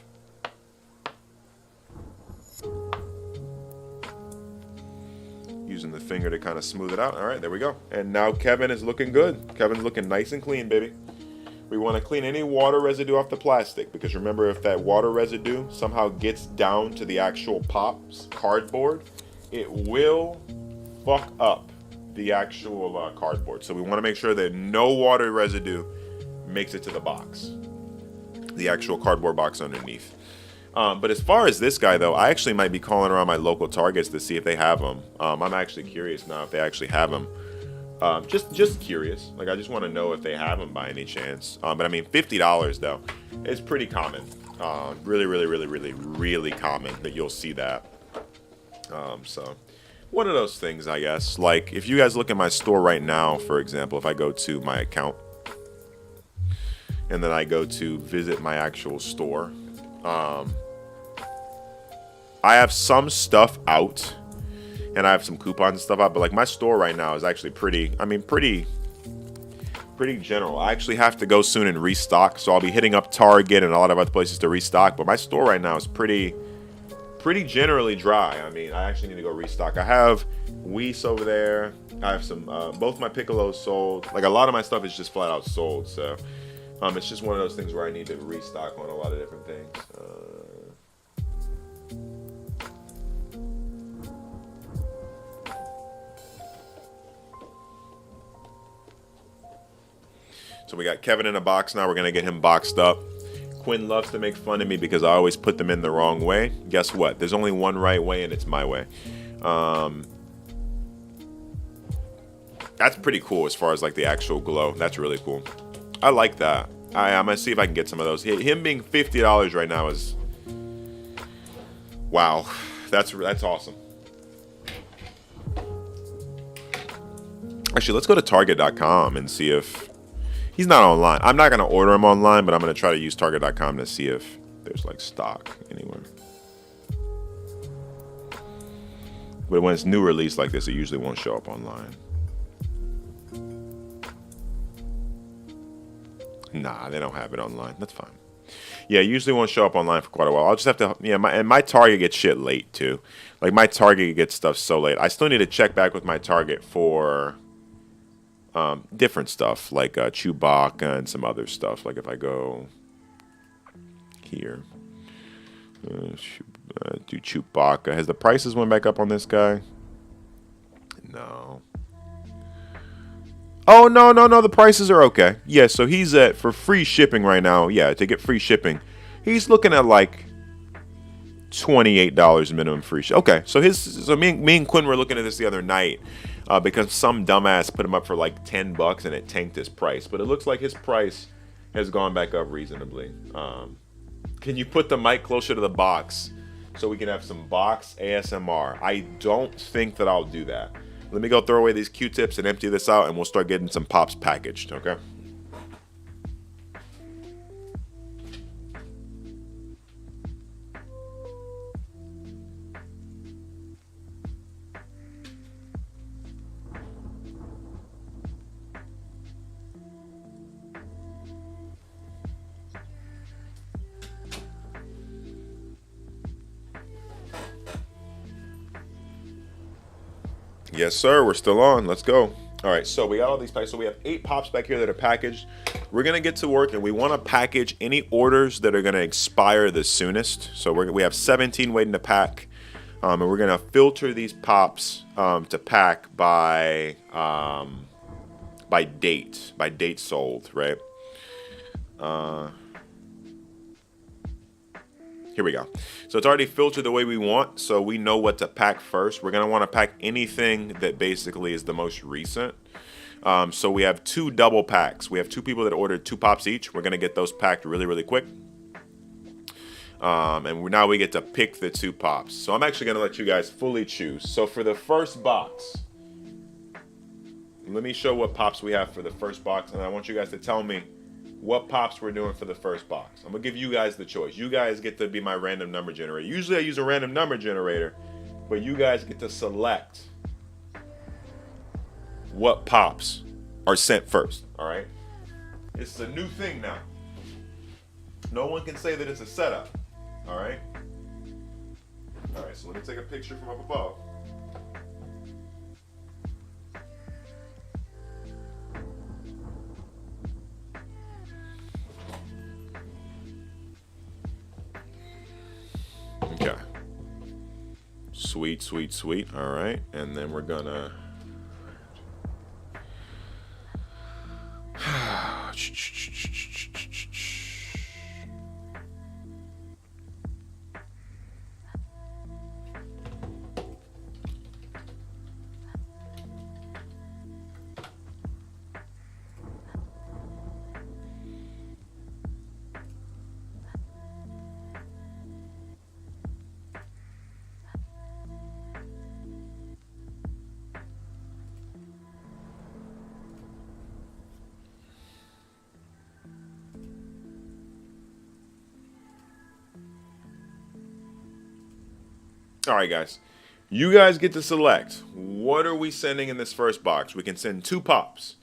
Using the finger to kind of smooth it out. All right, there we go. And now Kevin is looking good. Kevin's looking nice and clean, baby. We want to clean any water residue off the plastic, because remember, if that water residue somehow gets down to the actual pop's cardboard, it will fuck up the actual cardboard. So we want to make sure that no water residue makes it to the box, the actual cardboard box underneath. But as far as this guy, though, I actually might be calling around my local Targets to see if they have them. I'm actually curious now if they actually have them. Just curious. Like, I just want to know if they have them by any chance. But I mean, $50 though, it's pretty common. Really, really, really, really, really common that you'll see that. So one of those things, I guess. Like, if you guys look at my store right now, for example, if I go to my account and then I go to visit my actual store, I have some stuff out and I have some coupons and stuff out, but like my store right now is actually pretty general. I actually have to go soon and restock, so I'll be hitting up Target and a lot of other places to restock, but my store right now is pretty generally dry. I mean, I actually need to go restock. I have Weiss over there. I have some, both my Piccolos sold. Like, a lot of my stuff is just flat out sold, so it's just one of those things where I need to restock on a lot of different things. So we got Kevin in a box now. We're going to get him boxed up. Quinn loves to make fun of me because I always put them in the wrong way. Guess what? There's only one right way, and it's my way. That's pretty cool as far as like the actual glow. That's really cool. I like that. I'm going to see if I can get some of those. Him being $50 right now is... Wow. That's awesome. Actually, let's go to Target.com and see if... He's not online. I'm not going to order him online, but I'm going to try to use Target.com to see if there's like stock anywhere. But when it's new release like this, it usually won't show up online. Nah, they don't have it online. That's fine. Yeah, it usually won't show up online for quite a while. I'll just have to, yeah, my Target gets shit late too. Like, my Target gets stuff so late. I still need to check back with my Target for different stuff, like Chewbacca and some other stuff. Like, if I go here, do Chewbacca. Has the prices went back up on this guy? No. Oh, no, the prices are okay. Yeah, so he's at, for free shipping right now, yeah, to get free shipping, he's looking at like $28 minimum free shipping. Okay, so me and Quinn were looking at this the other night because some dumbass put him up for like $10 and it tanked his price. But it looks like his price has gone back up reasonably. Can you put the mic closer to the box so we can have some box ASMR? I don't think that I'll do that. Let me go throw away these Q-tips and empty this out, and we'll start getting some pops packaged, okay? Yes, sir. We're still on. Let's go. All right. So we got all these packs. So we have 8 pops back here that are packaged. We're going to get to work, and we want to package any orders that are going to expire the soonest. So we have 17 waiting to pack. And we're going to filter these pops to pack by date sold, right? Here we go. So it's already filtered the way we want, so we know what to pack first. We're going to want to pack anything that basically is the most recent. So we have 2 double packs. We have 2 people that ordered 2 pops each. We're going to get those packed really, really quick. And now we get to pick the 2 pops. So I'm actually going to let you guys fully choose. So for the first box, let me show what pops we have for the first box, and I want you guys to tell me what pops we're doing for the first box. I'm going to give you guys the choice. You guys get to be my random number generator. Usually I use a random number generator, but you guys get to select what pops are sent first, all right? It's a new thing now. No one can say that it's a setup, all right? All right, so let me take a picture from up above. Okay. Sweet, sweet, sweet. All right, and then we're gonna. All right, guys. You guys get to select. What are we sending in this first box? We can send 2 pops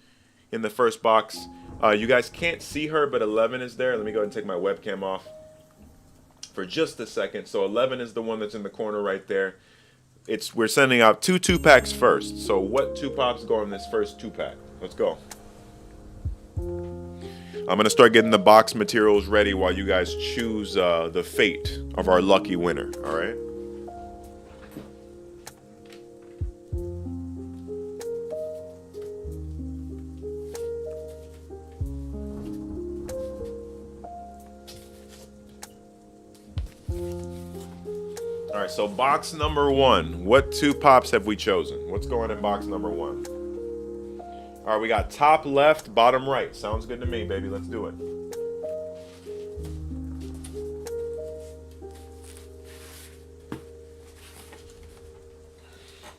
in the first box. You guys can't see her, but 11 is there. Let me go ahead and take my webcam off for just a second. So 11 is the one that's in the corner right there. We're sending out 2 2-packs first. So what 2 pops go in this first 2-pack? Let's go. I'm going to start getting the box materials ready while you guys choose the fate of our lucky winner. All right? All right, so box number 1. What 2 pops have we chosen? What's going in box number 1? All right, we got top left, bottom right. Sounds good to me, baby. Let's do it.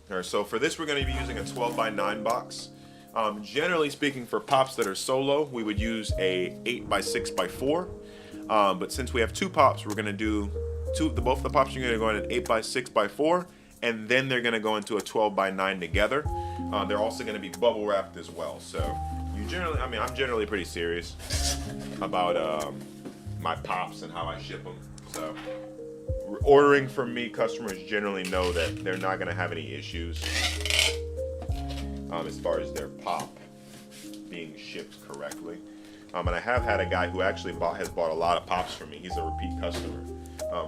All right, so for this, we're going to be using a 12 by 9 box. Generally speaking, for pops that are solo, we would use a 8 by 6 by 4. But since we have 2 pops, we're going to do both of the pops are going to go in an 8 by 6 by 4, and then they're going to go into a 12 by 9 together. They're also going to be bubble wrapped as well. So I'm generally pretty serious about my pops and how I ship them. So ordering from me, customers generally know that they're not going to have any issues as far as their pop being shipped correctly. And I have had a guy who actually has bought a lot of pops from me. He's a repeat customer.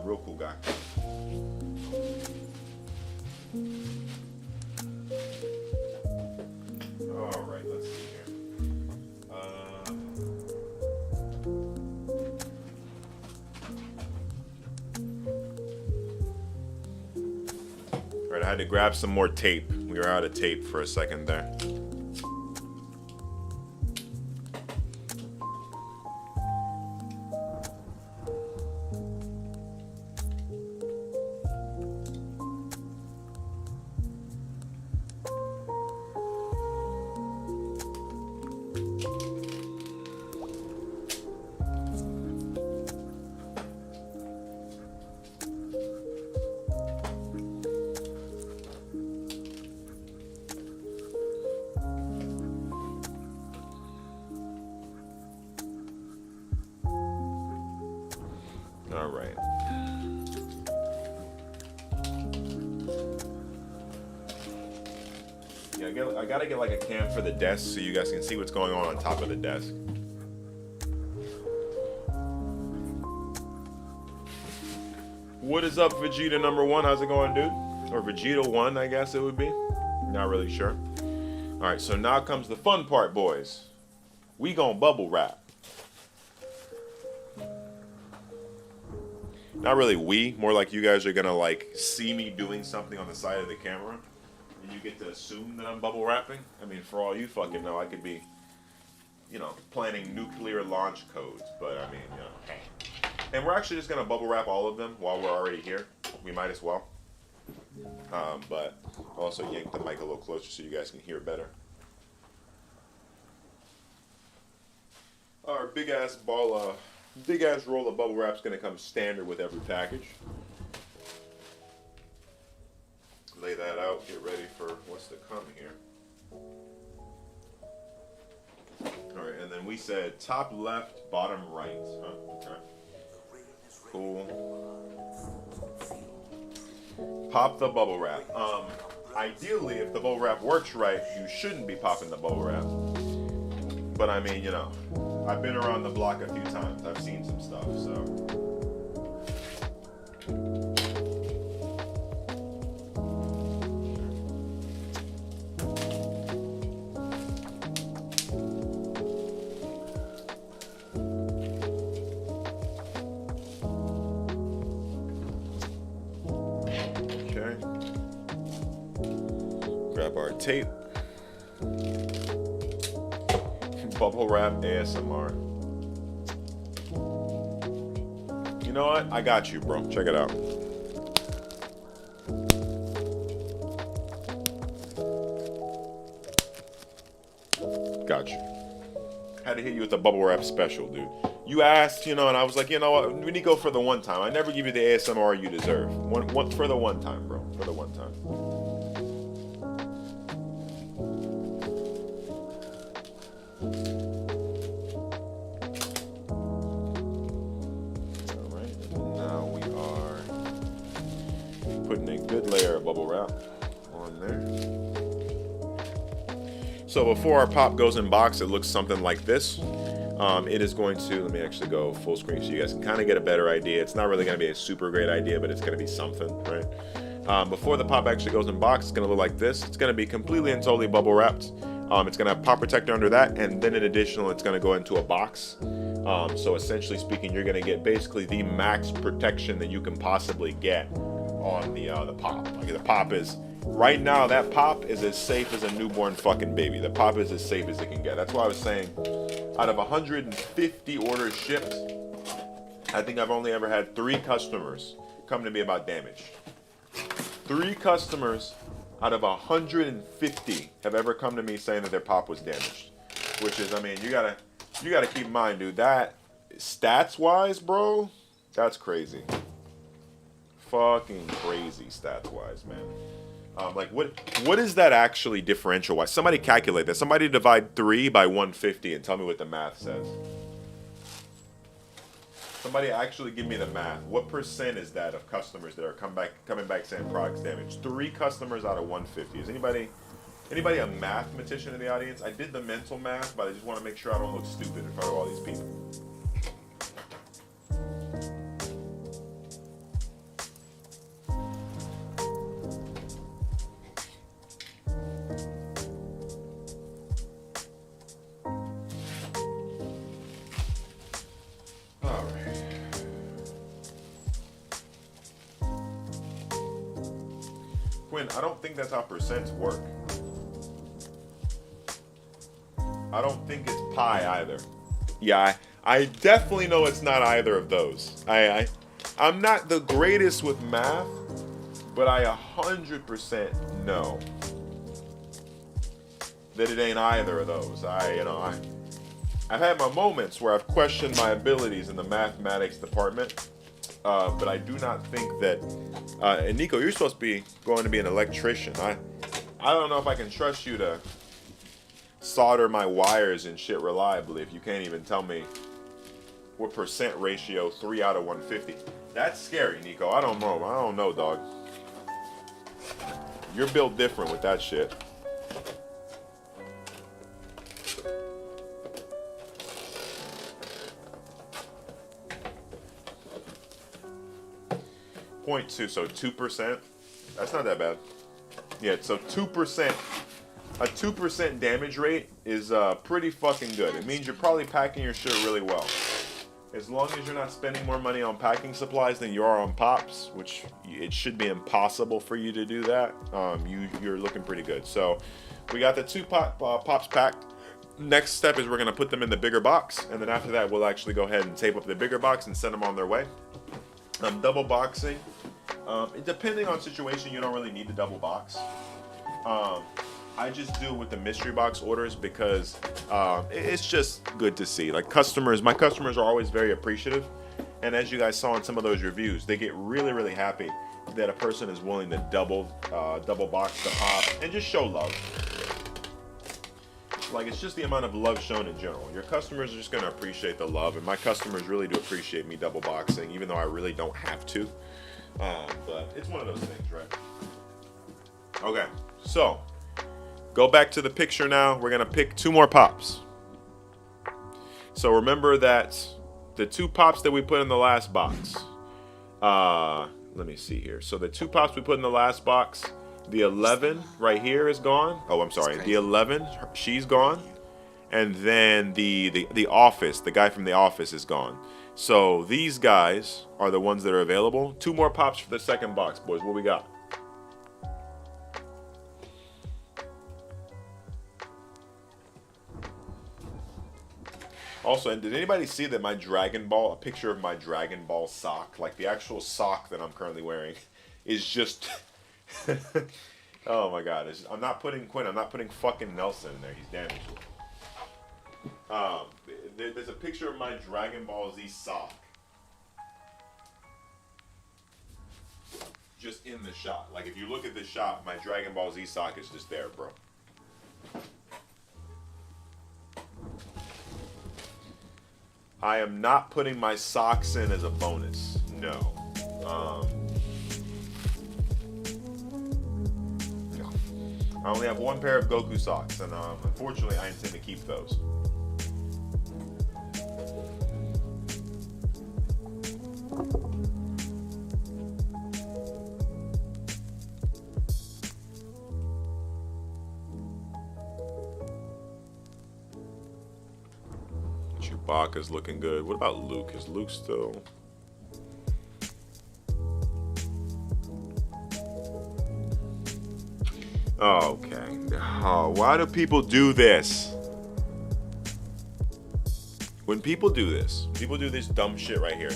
Real cool guy. All right, let's see here. All right, I had to grab some more tape. We were out of tape for a second there. All right. Yeah, I gotta get like a cam for the desk so you guys can see what's going on top of the desk. What is up, Vegeta number 1? How's it going, dude? Or Vegeta 1, I guess it would be. Not really sure. All right, so now comes the fun part, boys. We gonna bubble wrap. Not really more like you guys are gonna like see me doing something on the side of the camera and you get to assume that I'm bubble wrapping. I mean, for all you fucking know, I could be, planning nuclear launch codes, but I mean, And we're actually just gonna bubble wrap all of them while we're already here. We might as well. But I'll also yank the mic a little closer so you guys can hear better. Our big ass roll of bubble wrap is going to come standard with every package. Lay that out, get ready for what's to come here. Alright, and then we said top left, bottom right. Huh? Okay. Cool. Pop the bubble wrap. Ideally, if the bubble wrap works right, you shouldn't be popping the bubble wrap. But I mean, I've been around the block a few times. I've seen some stuff, so. grab our tape. Bubble wrap ASMR. You know what? I got you, bro. Check it out. Got you. Had to hit you with the bubble wrap special, dude. You asked, you know, and I was like, you know what? We need to go for the one time. I never give you the ASMR you deserve. One for the one time, bro. For the one time. All right. And now we are putting a good layer of bubble wrap on there. So before our pop goes in box, it looks something like this. It is going to, let me actually go full screen so you guys can kind of get a better idea. It's not really going to be a super great idea, but it's going to be something, right? Before the pop actually goes in box, it's going to look like this. It's going to be completely and totally bubble wrapped. It's going to have pop protector under that, and then in addition, it's going to go into a box. So essentially speaking, you're going to get basically the max protection that you can possibly get on the pop. Like the pop is, right now, that pop is as safe as a newborn fucking baby. The pop is as safe as it can get. That's why I was saying, out of 150 orders shipped, I think I've only ever had 3 customers come to me about damage. 3 customers out of 150 have ever come to me saying that their pop was damaged. Which is, I mean, you gotta keep in mind, dude, that stats wise, bro, that's crazy. Fucking crazy stats wise, man. Like what is that actually differential wise? Somebody calculate that. Somebody divide 3 by 150 and tell me what the math says. Somebody actually give me the math. What percent is that of customers that are coming back saying products damaged? 3 customers out of 150. Is anybody a mathematician in the audience? I did the mental math, but I just want to make sure I don't look stupid in front of all these people. Quinn, I don't think that's how percents work. I don't think it's pi either. Yeah, I definitely know it's not either of those. I'm not the greatest with math, but I 100% know that it ain't either of those. I've had my moments where I've questioned my abilities in the mathematics department. But I do not think that, and Nico, you're supposed to be going to be an electrician. I don't know if I can trust you to solder my wires and shit reliably if you can't even tell me what percent ratio 3 out of 150. That's scary, Nico. I don't know, dog. You're built different with that shit. .2, so 2%. That's not that bad. Yeah, so 2%. A 2% damage rate is pretty fucking good. It means you're probably packing your shit really well. As long as you're not spending more money on packing supplies than you are on pops, which it should be impossible for you to do that, you're looking pretty good. So we got the 2 pops packed. Next step is we're going to put them in the bigger box, and then after that we'll actually go ahead and tape up the bigger box and send them on their way. Double boxing, depending on situation, you don't really need to double box. I just do it with the mystery box orders because it's just good to see. Like my customers are always very appreciative, and as you guys saw in some of those reviews, they get really, really happy that a person is willing to double box the pop and just show love. Like, it's just the amount of love shown in general. Your customers are just going to appreciate the love, and my customers really do appreciate me double boxing, even though I really don't have to. But it's one of those things, right? Okay, so go back to the picture now. We're going to pick 2 more pops. So remember that the 2 pops that we put in the last box. Let me see here. So the 2 pops we put in the last box, the 11 right here is gone. Oh, I'm sorry. The 11, she's gone. And then the office, the guy from the office is gone. So these guys are the ones that are available. 2 more pops for the second box, boys. What we got? Also, and did anybody see that my Dragon Ball, a picture of my Dragon Ball sock, like the actual sock that I'm currently wearing, is just. Oh my God! I'm not putting Quinn. I'm not putting fucking Nelson in there. He's damaged. There's a picture of my Dragon Ball Z sock, just in the shot. Like if you look at the shot, my Dragon Ball Z sock is just there, bro. I am not putting my socks in as a bonus. No. No. I only have one pair of Goku socks, and unfortunately, I intend to keep those. Chewbacca's looking good. What about Luke? Is Luke still... Okay. Oh, why do people do this? When people do this dumb shit right here,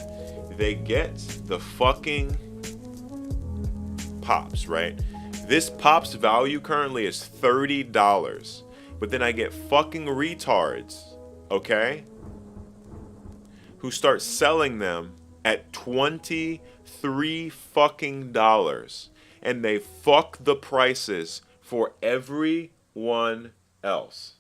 they get the fucking Pops, right? This Pops value currently is $30, but then I get fucking retards, okay, who start selling them at $23 fucking dollars, and they fuck the prices for everyone else.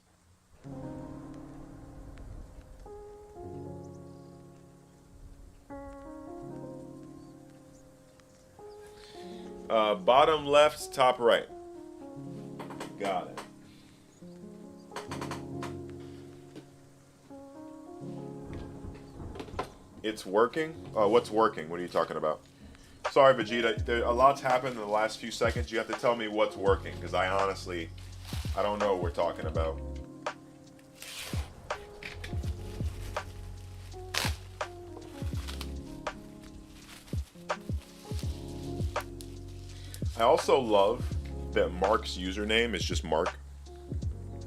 Bottom left, top right. Got it. It's working? What's working? What are you talking about? Sorry, Vegeta. A lot's happened in the last few seconds. You have to tell me what's working, because I don't know what we're talking about. I also love that Mark's username is just Mark.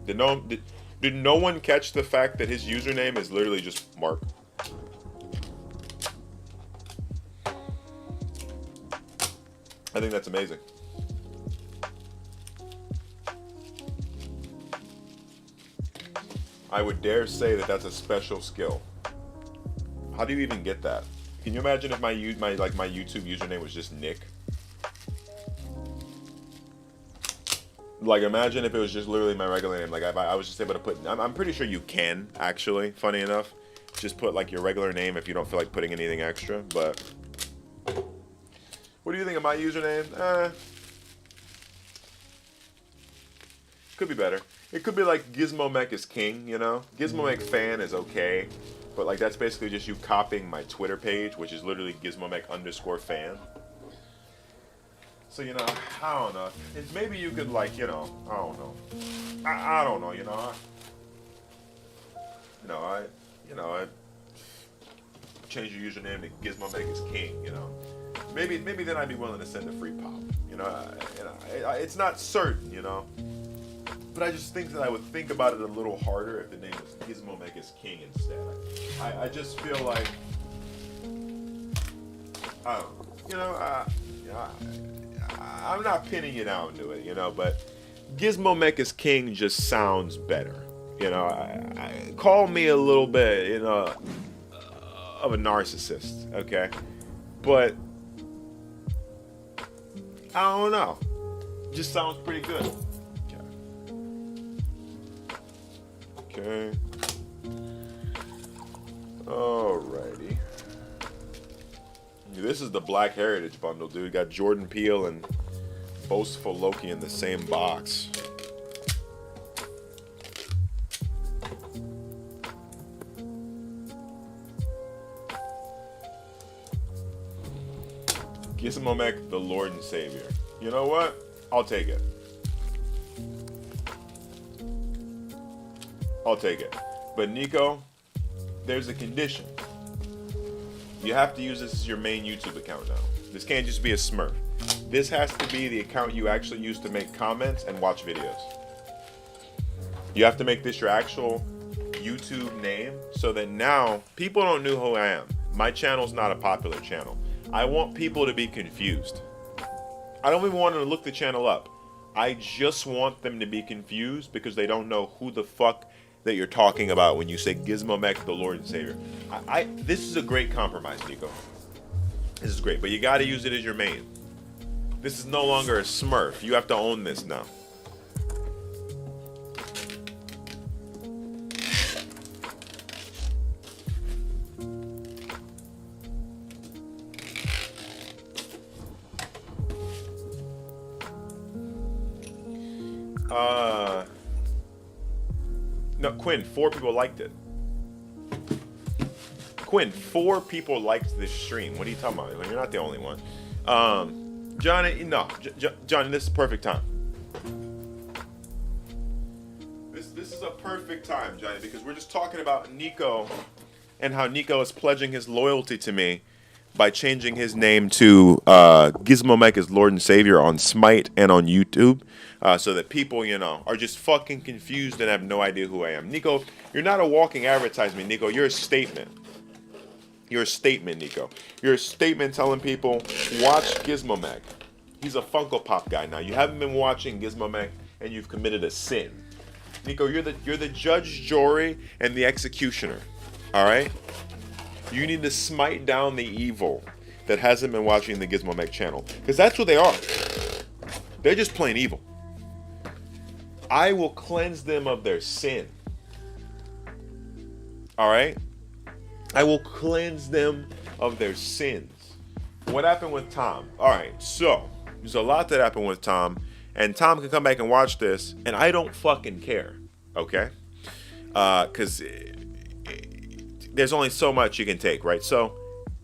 Did no one catch the fact that his username is literally just Mark? I think that's amazing. I would dare say that that's a special skill. How do you even get that? Can you imagine if my YouTube username was just Nick? Like, imagine if it was just literally my regular name. Like, I was just able to put... I'm pretty sure you can, actually, funny enough. Just put, like, your regular name if you don't feel like putting anything extra, but... What do you think of my username? Could be better. It could be like Gizmo Mech is king, you know? Gizmo Mech fan is okay, but like that's basically just you copying my Twitter page, which is literally Gizmo Mech _fan. So, you know, I don't know. Maybe you could, like, you know, I don't know. I don't know, you know. I change your username to Gizmo Mech is king, you know. Maybe then I'd be willing to send a free pop. You know, it's not certain, you know. But I just think that I would think about it a little harder if the name was Gizmo Mech is king instead. I just feel like, I don't know, you know, I'm not pinning it down to it, you know, but Gizmo Mech is king just sounds better. You know, call me a little bit, you know, of a narcissist, okay? But I don't know. Just sounds pretty good. Okay. Alrighty. This is the Black Heritage bundle, dude. Got Jordan Peele and Boastful Loki in the same box. Gizmo Mech, the Lord and Savior. You know what? I'll take it. I'll take it. But Nico, there's a condition. You have to use this as your main YouTube account now. This can't just be a Smurf. This has to be the account you actually use to make comments and watch videos. You have to make this your actual YouTube name so that now people don't know who I am. My channel's not a popular channel. I want people to be confused. I don't even want them to look the channel up. I just want them to be confused because they don't know who the fuck that you're talking about when you say Gizmo Mech, the Lord and Savior. This is a great compromise, Nico. This is great, but you got to use it as your main. This is no longer a Smurf. You have to own this now. No, Quinn, 4 people liked it. Quinn, 4 people liked this stream. What are you talking about? You're not the only one. Johnny, no. Johnny, this is perfect time. This is a perfect time, Johnny, because we're just talking about Nico and how Nico is pledging his loyalty to me by changing his name to Gizmo Mech as Lord and Savior on Smite and on YouTube, so that people, are just fucking confused and have no idea who I am. Nico, you're not a walking advertisement, Nico. You're a statement. You're a statement, Nico. You're a statement telling people, watch Gizmo Mech. He's a Funko Pop guy now. You haven't been watching Gizmo Mech, and you've committed a sin. Nico, you're the judge, jury, and the executioner. All right? You need to smite down the evil that hasn't been watching the Gizmo Mech channel. Because that's what they are. They're just plain evil. I will cleanse them of their sin. Alright? I will cleanse them of their sins. What happened with Tom? Alright, so there's a lot that happened with Tom. And Tom can come back and watch this. And I don't fucking care. Okay? Because there's only so much you can take, right? So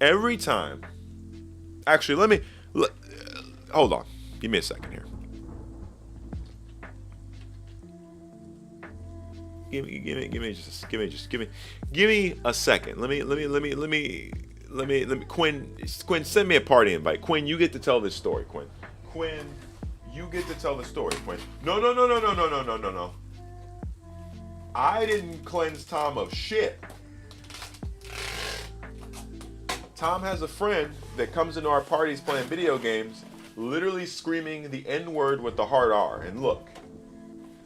every time, actually, hold on, give me a second here. Give me a second. Let me. Quinn, send me a party invite. Quinn, you get to tell this story. Quinn, you get to tell the story. Quinn, no. I didn't cleanse Tom of shit. Tom has a friend that comes into our parties playing video games, literally screaming the N-word with the hard R. And look,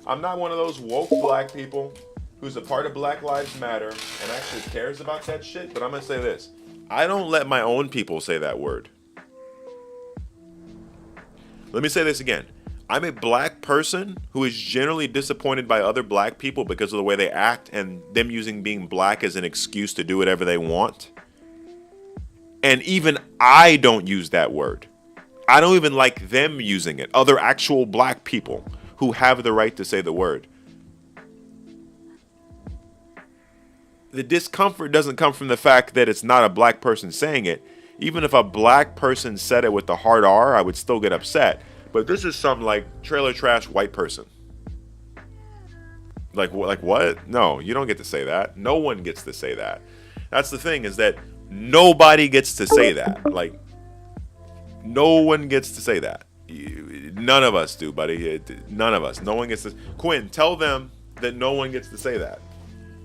I'm not one of those woke black people who's a part of Black Lives Matter and actually cares about that shit, but I'm gonna say this. I don't let my own people say that word. Let me say this again. I'm a black person who is generally disappointed by other black people because of the way they act and them using being black as an excuse to do whatever they want. And even I don't use that word. I don't even like them using it. Other actual black people who have the right to say the word. The discomfort doesn't come from the fact that it's not a black person saying it. Even if a black person said it with the hard R, I would still get upset. But this is some like trailer trash white person. Like what? No, you don't get to say that. No one gets to say that. That's the thing, is that nobody gets to say that. Like, no one gets to say that. None of us do, buddy. None of us. No one gets to. Quinn, tell them that no one gets to say that.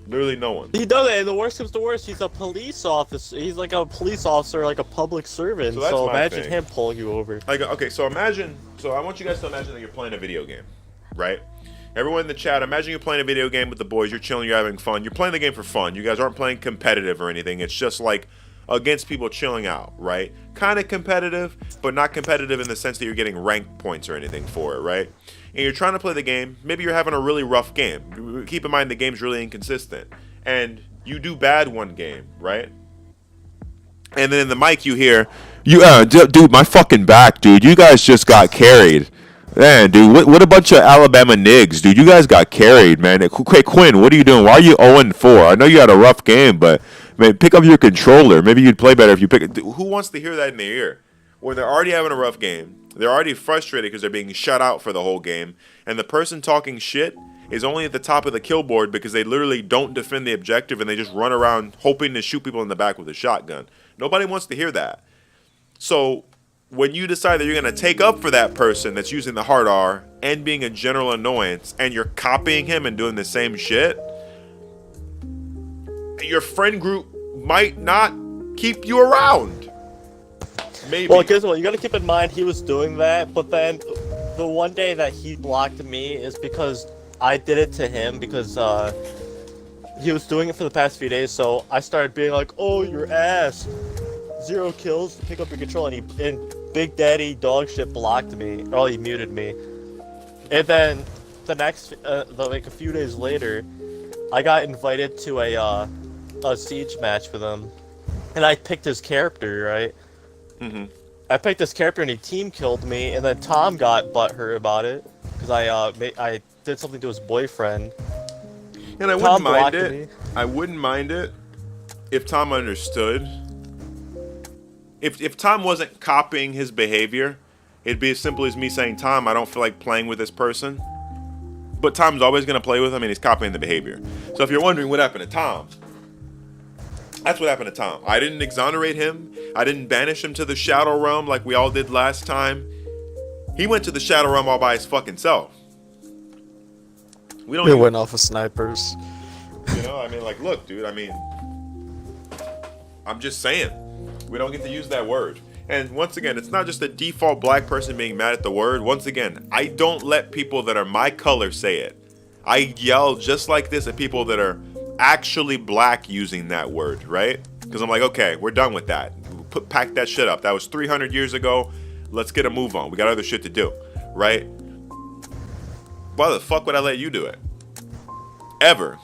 Literally no one. He does it, and the worst comes to worst, he's a police officer. He's like a police officer, like a public servant. So imagine him pulling you over. Like, okay, so imagine. So I want you guys to imagine that you're playing a video game, right? Everyone in the chat, imagine you're playing a video game with the boys. You're chilling. You're having fun. You're playing the game for fun. You guys aren't playing competitive or anything. It's just like against people chilling out, right? Kind of competitive, but not competitive in the sense that you're getting rank points or anything for it, right? And you're trying to play the game. Maybe you're having a really rough game. Keep in mind the game's really inconsistent. And you do bad one game, right? And then in the mic you hear, dude, my fucking back, dude. You guys just got carried. Man, dude, what a bunch of Alabama niggas, dude. You guys got carried, man. Hey, Quinn, what are you doing? Why are you 0-4? I know you had a rough game, but, man, pick up your controller. Maybe you'd play better if you pick it. Who wants to hear that in their ear? When they're already having a rough game, they're already frustrated because they're being shut out for the whole game, and the person talking shit is only at the top of the kill board because they literally don't defend the objective and they just run around hoping to shoot people in the back with a shotgun. Nobody wants to hear that. So when you decide that you're going to take up for that person that's using the hard R and being a general annoyance, and you're copying him and doing the same shit, your friend group might not keep you around. Maybe. Well, guess what? You gotta keep in mind he was doing that, but then the one day that he blocked me is because I did it to him because he was doing it for the past few days. So I started being like, "Oh, your ass, 0 kills, pick up your control," and Big Daddy dog shit blocked me. Oh, he muted me. And then the next, like a few days later, I got invited to a siege match with him, and I picked his character, right? Mm-hmm. I picked this character and he team killed me, and then Tom got butthurt about it because I did something to his boyfriend. And I wouldn't mind it. I wouldn't mind it if Tom understood. If Tom wasn't copying his behavior, it'd be as simple as me saying, Tom, I don't feel like playing with this person. But Tom's always going to play with him, and he's copying the behavior. So if you're wondering what happened to Tom, that's what happened to Tom. I didn't exonerate him. I didn't banish him to the Shadow Realm like we all did last time. He went to the Shadow Realm all by his fucking self. We don't. He went off of snipers. You know, I mean, like, look, dude. I mean, I'm just saying, we don't get to use that word. And once again, it's not just a default black person being mad at the word. Once again, I don't let people that are my color say it. I yell just like this at people that are actually black using that word, right? Because I'm like, okay, we're done with that. Pack that shit up. That was 300 years ago. Let's get a move on. We got other shit to do, right? Why the fuck would I let you do it? Ever.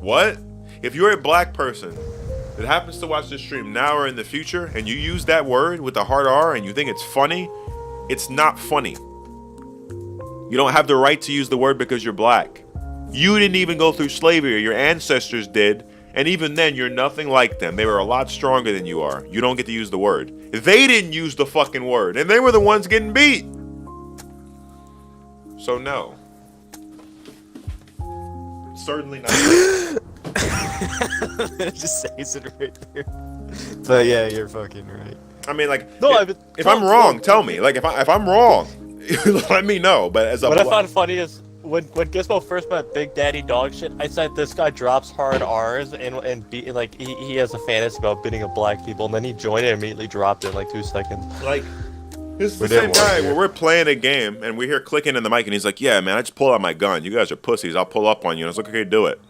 What? If you're a black person that happens to watch this stream now or in the future, and you use that word with a hard R and you think it's funny, it's not funny. You don't have the right to use the word because you're black. You didn't even go through slavery. Your ancestors did. And even then, you're nothing like them. They were a lot stronger than you are. You don't get to use the word. They didn't use the fucking word. And they were the ones getting beat. So no. Certainly not. Just says it right there. But yeah, you're fucking right. I mean, like, No, if I'm wrong, tell me. Like, if I'm wrong, let me know. But as a what I found funny is when Gizmo first met Big Daddy dog shit, I said this guy drops hard R's and like he has a fantasy about beating up black people, and then he joined it and immediately dropped it in like 2 seconds. Like, this is the same guy where we're playing a game and we hear clicking in the mic and he's like, yeah, man, I just pull out my gun. You guys are pussies. I'll pull up on you. And I was like, okay, do it.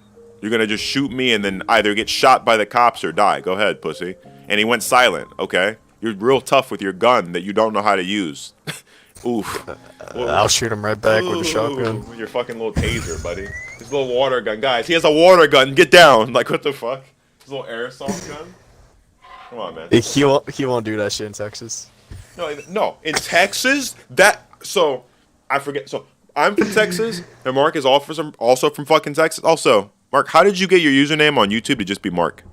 You're going to just shoot me and then either get shot by the cops or die. Go ahead, pussy. And he went silent, okay? You're real tough with your gun that you don't know how to use. Oof. I'll shoot him right back with a shotgun. With your fucking little taser, buddy. His little water gun. Guys, he has a water gun. Get down. Like, what the fuck? His little airsoft gun? Come on, man. He won't do that shit in Texas. No. In Texas, so, I forget. So, I'm from Texas, and Mark is also from fucking Texas. Also, Mark, how did you get your username on YouTube to just be Mark?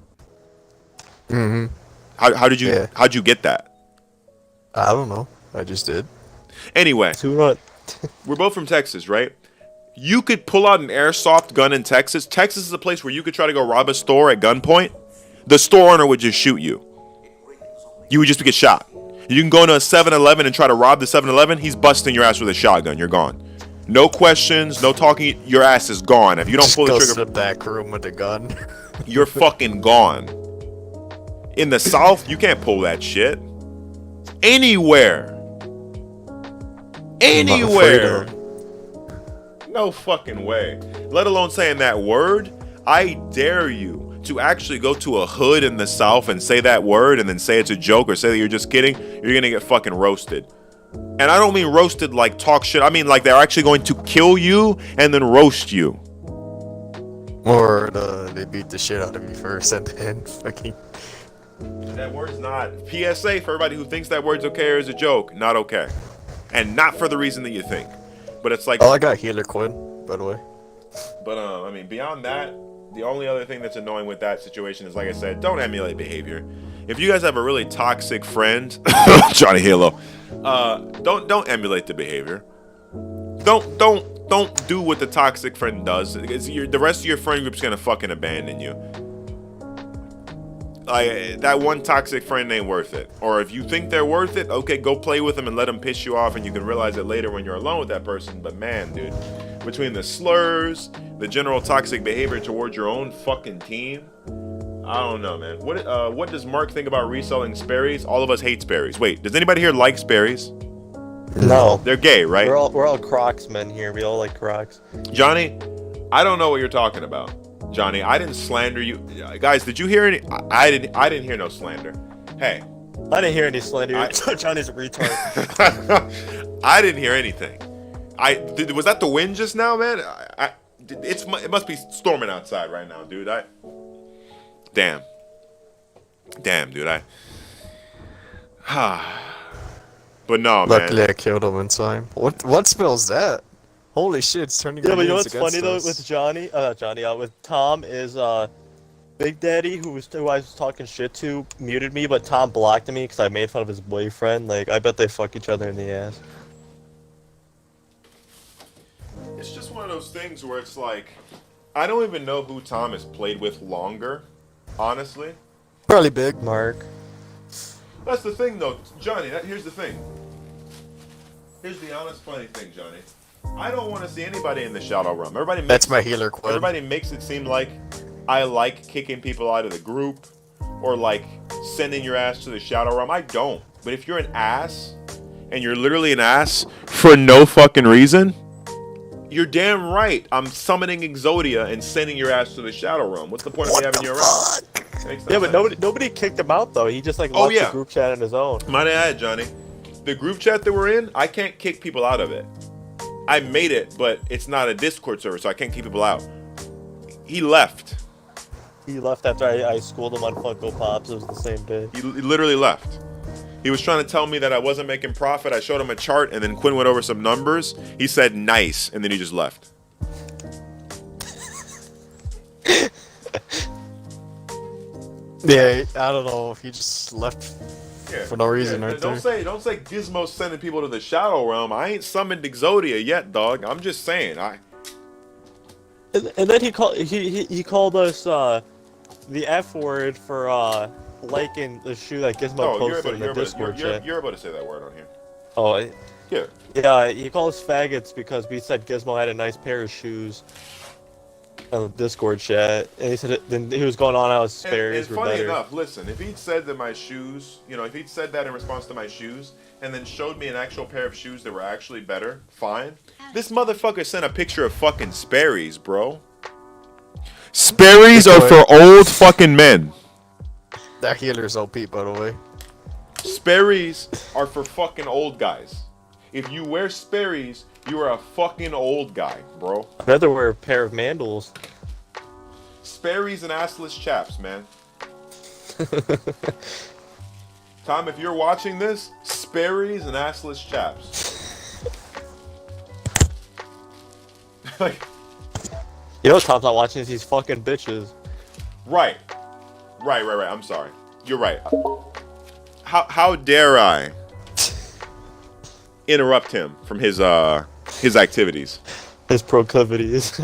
Mm-hmm. How'd you get that? I don't know. I just did. Anyway, we're both from Texas, right? You could pull out an airsoft gun in Texas. Texas is a place where you could try to go rob a store at gunpoint. The store owner would just shoot you. You would just get shot. You can go into a 7-Eleven and try to rob the 7-Eleven. He's busting your ass with a shotgun. You're gone. No questions, no talking. Your ass is gone. If you don't pull the trigger, just go to the back room with a gun. You're fucking gone. In the South, you can't pull that shit. Anywhere. No fucking way. Let alone saying that word. I dare you to actually go to a hood in the South and say that word and then say it's a joke or say that you're just kidding. You're gonna get fucking roasted. And I don't mean roasted like talk shit. I mean like they're actually going to kill you and then roast you. Or they beat the shit out of you first and then fucking... That word's not... PSA for everybody who thinks that word's okay or is a joke. Not okay. And not for the reason that you think. But it's like... Oh, I got Healer Quinn, by the way. But, I mean, beyond that, the only other thing that's annoying with that situation is, like I said, don't emulate behavior. If you guys have a really toxic friend... Johnny Halo. Don't emulate the behavior. Don't do what the toxic friend does. The rest of your friend group's gonna fucking abandon you. Like, that one toxic friend ain't worth it. Or if you think they're worth it, okay, go play with them and let them piss you off, and you can realize it later when you're alone with that person. But man, dude, between the slurs, the general toxic behavior towards your own fucking team. I don't know, man. What does Mark think about reselling Sperry's? All of us hate Sperry's. Wait, does anybody here like Sperry's? No. They're gay, right? We're all Crocs men here. We all like Crocs. Johnny, I don't know what you're talking about. Johnny, I didn't slander you. Guys, did you hear any? I didn't hear no slander. Hey. I didn't hear any slander. Johnny's a retard. I didn't hear anything. Was that the wind just now, man? It must be storming outside right now, dude. Damn, dude. But no, man. Luckily, I killed him in time. What spells that? Holy shit! It's turning. Yeah, but you know what's grenades funny though against with with Tom is Big Daddy, who I was talking shit to, muted me, but Tom blocked me because I made fun of his boyfriend. Like, I bet they fuck each other in the ass. It's just one of those things where it's like, I don't even know who Tom has played with longer, honestly. Probably Big. Mark. That's the thing, though, Johnny. Here's the thing. Here's the honest, funny thing, Johnny. I don't want to see anybody in the Shadow Realm. That's my healer quid. Everybody makes it seem like I like kicking people out of the group or like sending your ass to the Shadow Realm. I don't. But if you're an ass and you're literally an ass for no fucking reason, you're damn right. I'm summoning Exodia and sending your ass to the Shadow Realm. What's the point of me having you around? Yeah, but nobody kicked him out though. He just like left the group chat on his own. Might I add, Johnny, the group chat that we're in, I can't kick people out of it. I made it, but it's not a Discord server, so I can't kick people out. He left. He left after I schooled him on Funko Pops. It was the same day. He literally left. He was trying to tell me that I wasn't making profit. I showed him a chart, and then Quinn went over some numbers. He said nice, and then he just left. Yeah, I don't know if he just left for no reason right don't there. Don't say Gizmo's sending people to the Shadow Realm. I ain't summoned Exodia yet, dog. I'm just saying. And then he called us the F word for liking the shoe that Gizmo posted in the Discord chat. You're about to say that word on here. Oh, yeah. Yeah, he called us faggots because we said Gizmo had a nice pair of shoes on the Discord chat, and he said then he was going on how his Sperry's were better. And funny enough, listen, if he'd said that my shoes, if he'd said that in response to my shoes, and then showed me an actual pair of shoes that were actually better, fine. This motherfucker sent a picture of fucking Sperry's, bro. Sperry's are for old fucking men. That healer's OP, by the way. Sperry's are for fucking old guys. If you wear Sperry's, you are a fucking old guy, bro. I'd rather wear a pair of Mandals. Sperry's and assless chaps, man. Tom, if you're watching this, Sperry's and assless chaps. Like, you know Tom's not watching these fucking bitches. Right. I'm sorry. You're right. How dare I interrupt him from his activities? His proclivities.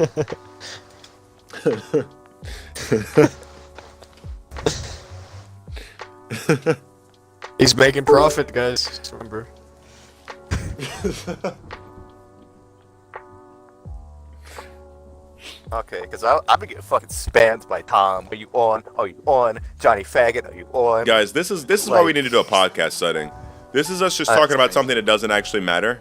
He's making profit, guys. Just remember. Okay, because I've been getting fucking spammed by Tom. Are you on? Are you on? Johnny Faggot, are you on? Guys, this is why we need to do a podcast setting. This is us just talking about something that doesn't actually matter,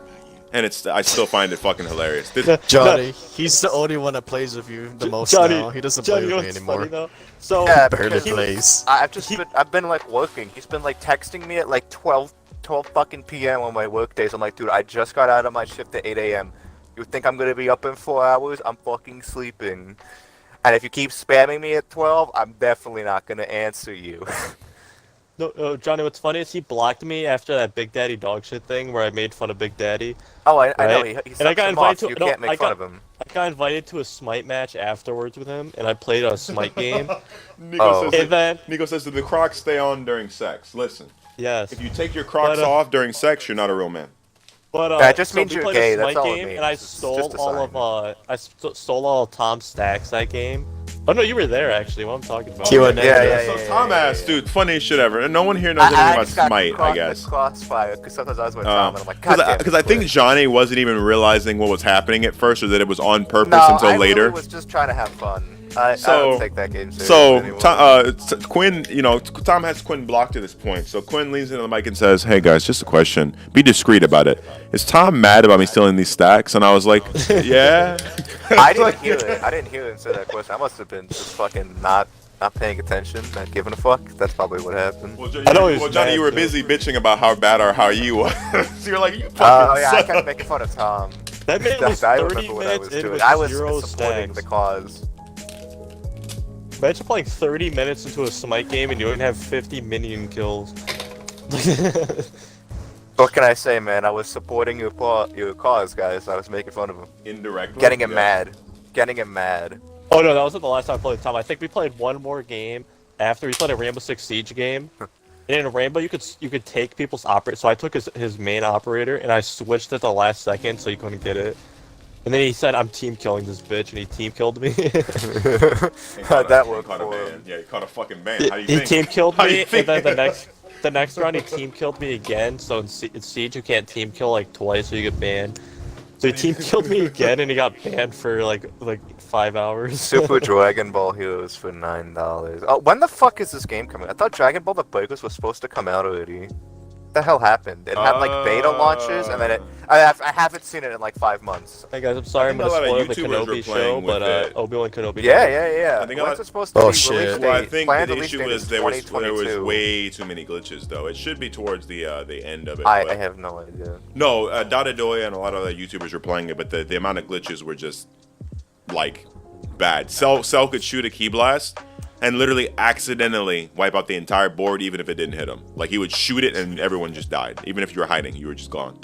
and I still find it fucking hilarious. Johnny, he's the only one that plays with you the most now. He doesn't play with me anymore. So yeah, barely plays. I've been like working. He's been like texting me at like 12 fucking p.m. on my work days. I'm like, dude, I just got out of my shift at 8 a.m. You think I'm gonna be up in 4 hours? I'm fucking sleeping. And if you keep spamming me at 12, I'm definitely not gonna answer you. No, Johnny, what's funny is he blocked me after that Big Daddy dog shit thing where I made fun of Big Daddy. Oh, I know. He and I got invited to. You can't make fun of him. I got invited to a Smite match afterwards with him, and I played a Smite game. Nico says, "Did the Crocs stay on during sex?" Listen. Yes. If you take your Crocs off during sex, you're not a real man. But that just means we you're played gay. a Smite That's all it game, means. and I stole all of Tom's stacks that game. Oh no, you were there actually. What I'm talking about. Q&A. Yeah. So Tom asked, dude, funniest shit ever. And no one here knows anything about just got Smite, caught I in the guess. crossfire because sometimes I was with Tom and I'm like, God damn it, Because I think quit. Johnny wasn't even realizing what was happening at first, or that it was on purpose No, until I later. really was just trying to have fun. I So- don't take that game seriously So anymore. Quinn, Tom has Quinn blocked at this point. So Quinn leans into the mic and says, "Hey guys, just a question. Be discreet about it. Is Tom mad about me stealing these stacks?" And I was like, "Yeah." I didn't hear it. I didn't hear it answer that question. I must have been just fucking not paying attention, not giving a fuck. That's probably what happened. Well, I know he's Johnny, mad, you were too. busy bitching about how bad or how you was. So you're like, "You fucking Oh yeah, I suck." kept making fun of Tom. That man was I 30 remember what I minutes was in doing. with I was 0 supporting stacks. the cause. Imagine playing 30 minutes into a Smite game and you don't have 50 minion kills. What can I say, man? I was supporting your cause, guys. I was making fun of him, Indirectly. getting him Yeah. mad, getting him mad. Oh no, that wasn't the last time I played with Tom. I think we played one more game after we played a Rainbow Six Siege game. And in Rainbow, you could take people's operator. So I took his main operator and I switched at the last second so he couldn't get it. And then he said, "I'm team killing this bitch," and he team killed me. That worked Caught a for him. ban. Yeah, he caught a fucking ban. How do you He think? team killed How do you me, and think? then the next round he team killed me again. So in Siege you can't team kill like twice, so you get banned. So he team killed me again, and he got banned for like 5 hours. Super Dragon Ball Heroes for $9. Oh, when the fuck is this game coming? I thought Dragon Ball the Breakers was supposed to come out already. What the hell happened? It had like beta launches, and then I haven't seen it in like 5 months. Hey guys, I'm sorry I'm think gonna a lot spoil of the YouTubers were Kenobi playing show, with but it. Obi-Wan Kenobi. Yeah. I think a When's lot- it supposed to Oh, be shit. released? Well, I date? think Planned the release issue date is is there was 2022. way too many glitches, though. It should be towards the end of it. I but- have no idea. No, Dadadoya and a lot of other YouTubers were playing it, but the amount of glitches were just like bad. Cell could shoot a key blast and literally accidentally wipe out the entire board, even if it didn't hit him. Like he would shoot it and everyone just died. Even if you were hiding, you were just gone.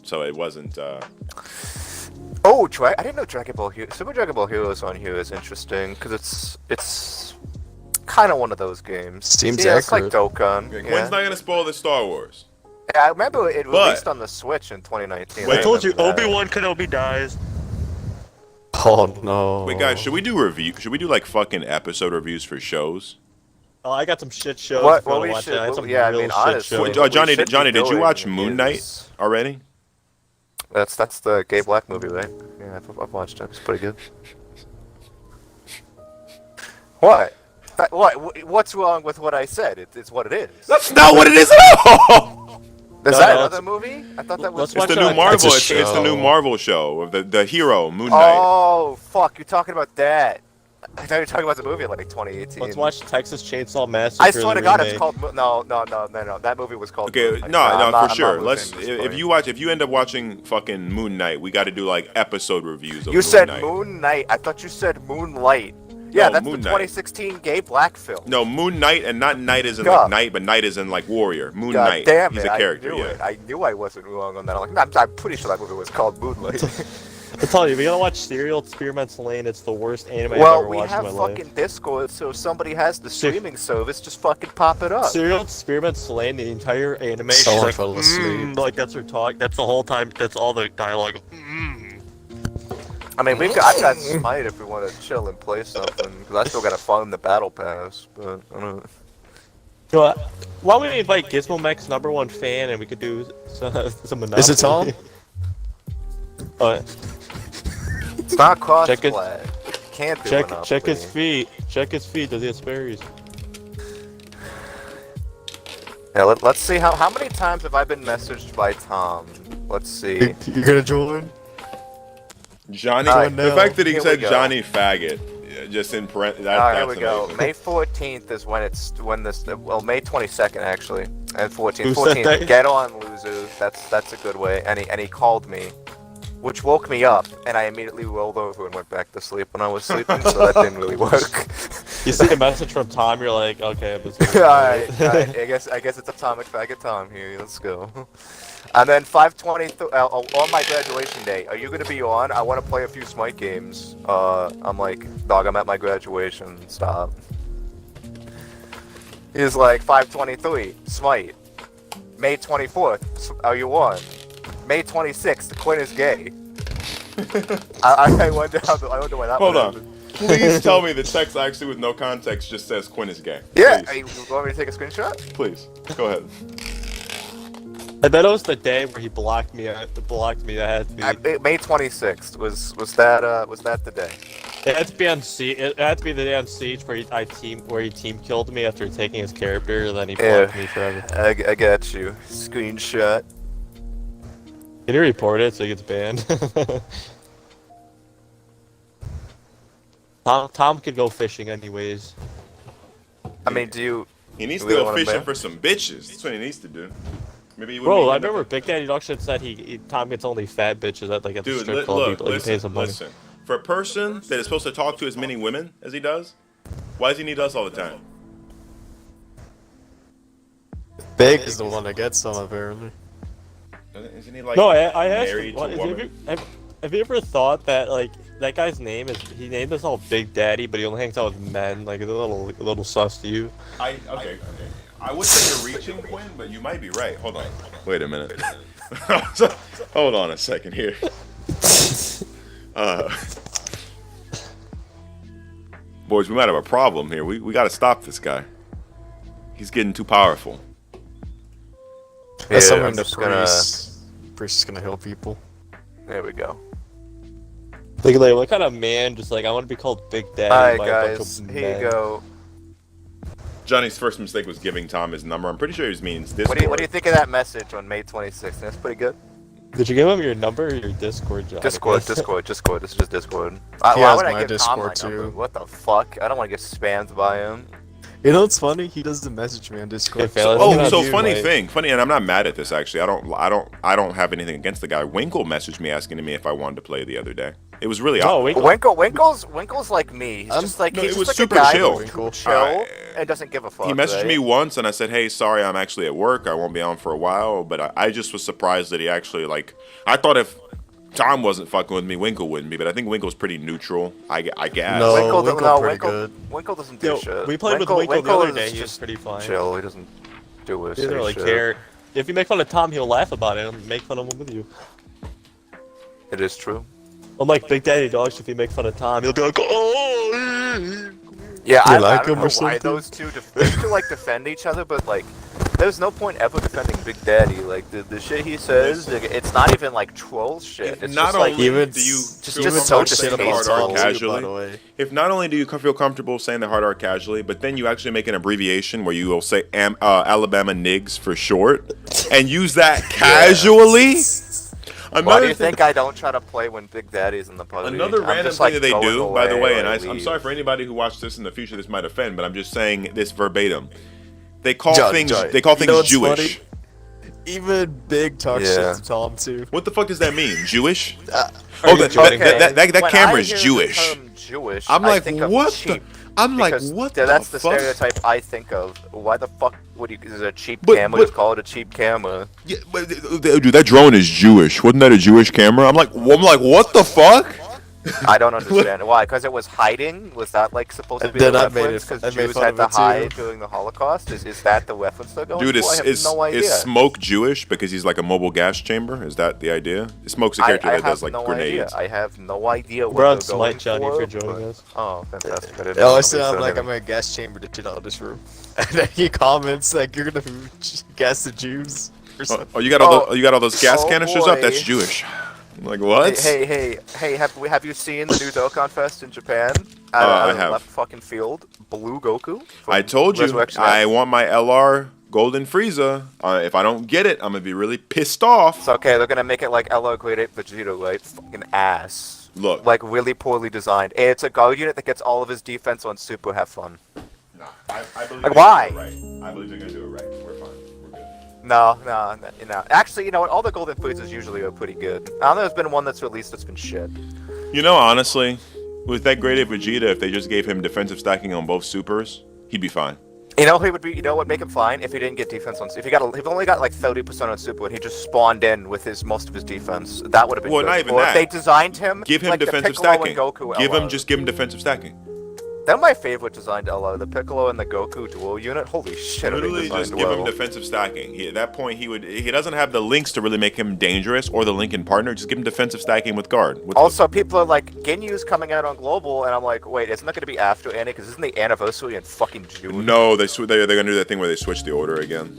So it wasn't. Oh, I didn't know Dragon Ball Super Dragon Ball Heroes on here is interesting because it's kind of one of those games. Seems yeah, it's like accurate. Dokkan. Quinn's Yeah. not gonna spoil the Star Wars. Yeah, I remember it But- released on the Switch in 2019. Wait, I told you, remember that. Obi-Wan Kenobi dies. Oh no. Wait, guys, should we do review? Should we do like fucking episode reviews for shows? Oh, I got some shit shows. What if you wanna we watch should, it. I had some yeah, I real mean, shit honestly, shows. what we Johnny, should be Johnny, did you doing watch Moon Knight is- already? That's the Gay Black movie, right? Yeah, I've watched it. It's pretty good. What? What's wrong with what I said? It's what it is. That's not what it is at all. Is No, that no, another movie? I thought that was. let's It's the watch new it. Marvel. It's a It's the new show. Marvel show of the hero Moon Knight. Oh fuck! You're talking about that. I thought you were talking about the movie in like 2018. Let's watch Texas Chainsaw Massacre. I swear the to God, it's remake. called No. That movie was called. Okay, Moon Knight. no, I'm not for sure. losing Let's this if point. if you end up watching fucking Moon Knight, we got to do like episode reviews of You Moon said Knight. Moon Knight. I thought you said Moonlight. Yeah, No, that's Moon the Knight. 2016 Gay Black film. No, Moon Knight, and not Knight as in God. like Knight, but Knight as in like warrior. Moon God Knight. damn He's it! a character. I knew Yeah. it. I knew I wasn't wrong on that. I'm pretty sure that movie was called Moonlight. I'm telling you, we gotta watch Serial Spearmint's Lane. It's the worst anime I've Well, ever we watched have in my fucking life. Discord, so if somebody has the Ser- streaming service, just fucking pop it up. Serial Spearmint's Lane, the entire anime. Someone she's fell asleep. like that's her talk. That's the whole time. That's all the dialogue. I mean, I've got Smite if we want to chill and play something, because I still got to farm the battle pass. But I don't know. You know what? Why don't we invite Gizmomech's #1 fan and we could do some Monopoly? Is it Tom? It's not Check it- crossplay. Can't do check his Monopoly. feet. Check his feet. Does he have Sperry's? Yeah, let's see how many times have I been messaged by Tom? Let's see. You gonna join? Johnny. Alright, the fact that he here we said go. Johnny faggot, just in print. Alright, here That's we go. amazing. May 14th is when this. Well, May 22nd actually, and 14th. Who said 14th. that? Get on, loser. That's a good way. And he called me, which woke me up, and I immediately rolled over and went back to sleep when I was sleeping. So that didn't really work. You see a message from Tom. You're like, okay, I'm just. Alright, I guess it's Atomic Faggot Tom here. Let's go. And then 5:20 on my graduation day. Are you gonna be on? I want to play a few Smite games. I'm like, dog, I'm at my graduation. Stop. He's like 5:23 Smite. May 24th. Are you on? May 26th. Quinn is gay. I wonder why that. Hold would on. happen. Please tell me the text actually with no context just says Quinn is gay. Yeah, Please, you want me to take a screenshot? please. Go ahead. I bet it was the day where he blocked me. Blocked me. That had to be. May 26th was that the day? It had to be on Siege. It had to be the day on Siege where he team killed me after taking his character, and then he blocked me forever. I got you. Screenshot. Can you report it so he gets banned? Tom could go fishing anyways. I mean, do you? He needs to Really go want him fishing back? for some bitches. That's what he needs to do. Maybe he would Bro, meet I him at remember the- Big Daddy Auction said Tom gets only fat bitches at like at the Dude, strip club. look, He pays some money. listen. For a person that is supposed to talk to as many women as he does, why does he need us all the time? Big is the one that gets some, apparently. Isn't he like No, I asked married him, to a woman? have you ever thought that like that guy's name is he named us all Big Daddy, but he only hangs out with men? Like it's a little sus to you. Okay. I would say you're reaching, Quinn, but you might be right. Hold on. Wait a minute. Hold on a second here. Boys, we might have a problem here. We got to stop this guy. He's getting too powerful. That's Yeah, somewhere I'm in the just gonna- priest is gonna heal people. There we go. Like what kind of man just like I want to be called Big Daddy Alright, by a bunch guys. of Here men. you go. Johnny's first mistake was giving Tom his number. I'm pretty sure he means Discord. What do you think of that message on May 26th? That's pretty good. Did you give him your number or your Discord, John? Discord. This is just Discord. He Why has would I my give Tom my Discord, number? too. What the fuck? I don't want to get spammed by him. You know what's funny? He does the message me on Discord. Hey, fellas, Oh, Look at so you, funny like- thing, and I'm not mad at this actually. I don't have anything against the guy. Winkle messaged me asking me if I wanted to play the other day. It was really Oh, awkward. Winkle's like me. He's just like no, he's it just was like super a guy chill. who's Winkle. chill and doesn't give a fuck. He messaged right? me once, and I said, "Hey, sorry, I'm actually at work. I won't be on for a while." But I just was surprised that he actually like. I thought if Tom wasn't fucking with me, Winkle wouldn't be. But I think Winkle's pretty neutral. I guess. No. Winkle pretty good. Winkle doesn't do Yo, shit. we played with Winkle the other is day. He was just pretty fine. chill. He doesn't do it. He doesn't really care. If you make fun of Tom, he'll laugh about it and make fun of him with you. It is true. Unlike Big Daddy Dogs, if you make fun of Tom, he'll be like, "Oh." Yeah, You I like don't him know or why something? those two like defend each other, but like, there's no point ever defending Big Daddy. Like the shit he says, like, it's not even like troll shit. It's not just like only Even do you just feel so comfortable just saying the hard distasteful. R Tom, too, by casually, the way. if not only do you feel comfortable saying the hard R casually, but then you actually make an abbreviation where you will say Alabama Nigs for short, and use that casually. Why Another do you thing- think I don't try to play when Big Daddy's in the party? Another I'm random just, thing like, that they going do, by the away way, or and I'm leave. sorry for anybody who watched this in the future, this might offend, but I'm just saying this verbatim. They call John, things John, they call you things know what's Jewish. funny? Even Big talks Yeah. shit to Tom too. What the fuck does that mean? Jewish? Are Oh, you that joking? When camera is I hear the Jewish. term Jewish, I'm I like, think of what cheap, the? I'm like, because what that's the the fuck? stereotype I think of. Why the fuck would you? Is it a cheap But- camera? but- Just call it a cheap camera. Yeah, but, dude, that drone is Jewish. Wasn't that a Jewish camera? I'm like, what the fuck? I don't understand why. Because it was hiding. Was that like supposed to And be the then I made reference? it- Because I made Jews fun had of to it too. hide during the Holocaust. Is that the reference they're going Dude, for? I have no idea. is Smoke Jewish because he's like a mobile gas chamber? Is that the idea? Smoke's a character that does like no grenades. idea. I have no idea what We're on they're going Smite, Johnny, for, if you're joining but- us. Oh, fantastic! I didn't Yeah, know I said nobody I'm like anything. I'm in a gas chamber to shit out of this room, and then he comments like you're gonna gas the Jews or something. Oh, you got all those gas Oh, canisters up? That's boy. Jewish. I'm like, what? Hey! Have you seen the new Dokkan Fest in Japan? I Out of the have. left fucking field, Blue Goku. from I told you, Resurrection I F. want my LR Golden Frieza. If I don't get it, I'm gonna be really pissed off. It's okay. They're gonna make it like LR Grade 8 Vegeta, right? Fucking ass. Look, Like really poorly designed. And it's a guard unit that gets all of his defense on Super. Have fun. nah, I believe Like, they're why? gonna do it right. I believe they're gonna do it right. We're fine. We're good. No. Actually, you know what? All the Golden Friezas usually are pretty good. I don't know. There's been one that's released that's been shit. You know, honestly, with that grade A Vegeta, if they just gave him defensive stacking on both supers, he'd be fine. You know, he would be. You know what? Make him fine if he didn't get defense on. If he only got like 30% on Super, and he just spawned in with most of his defense. That would have been Well, good. not even or that. if they designed him, Give him like defensive the Piccolo stacking. and Goku Give LR. him just give him defensive stacking. They're my favorite designed LO, the Piccolo and the Goku dual unit. Holy shit, are they Literally, just designed give him well. defensive stacking. At that point, he doesn't have the links to really make him dangerous or the Lincoln partner. Just give him defensive stacking with guard. Also, people are like, Ginyu's coming out on Global, and I'm like, wait, isn't that going to be after Annie? Because isn't the anniversary in fucking June? No, they're gonna do that thing where they switch the order again.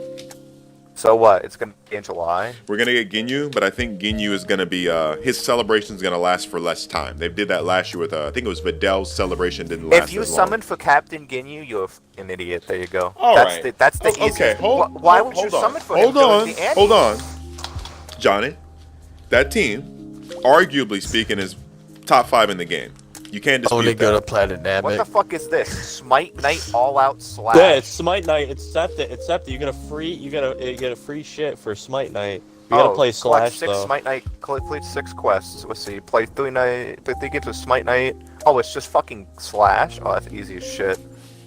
So what? It's going to be in July? We're gonna get Ginyu, but I think Ginyu is gonna be his celebration is gonna last for less time. They did that last year with I think it was Vidal's celebration didn't last. If you as long. summon for Captain Ginyu, you're an idiot. There you go. All that's right. the that's the easiest. Okay, Why would you hold on. summon for Hold him? on, during the Annie? hold on, Johnny. That team, arguably speaking, is top 5 in the game. You can't dispute Only that. go to Planet Namek. What the fuck is this? Smite Knight All Out Slash. Yeah, it's Smite Night. It's Septa. You get a free shit for Smite Night. You gotta play collect Slash 6 though. Smite Knight, complete 6 quests. Let's see, play 3 games with Smite Knight. Oh, it's just fucking Slash? Oh, that's easy as shit.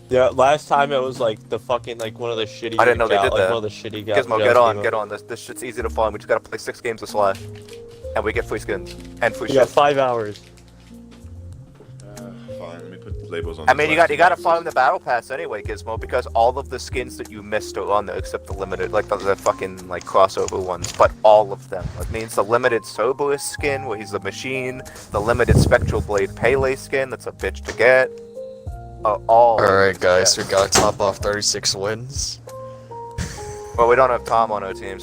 Yeah, last time it was like the fucking like one of the shitty. I didn't know they did like that. one of the shitty Gizmo, guys. get on. This shit's easy to find. We just gotta play 6 games of Slash. And we get free skins. And free You got shit. 5 hours. Fine, let me put labels on. I this mean, you last gotta two farm the battle pass anyway, Gizmo, because all of the skins that you missed are on there, except the limited, like the fucking like crossover ones. But all of them. That means the limited Cerberus skin, where he's the machine, the limited Spectral Blade Pele skin, that's a bitch to get. All. Alright, guys, yeah. we gotta top off 36 wins. Well, we don't have Tom on our team,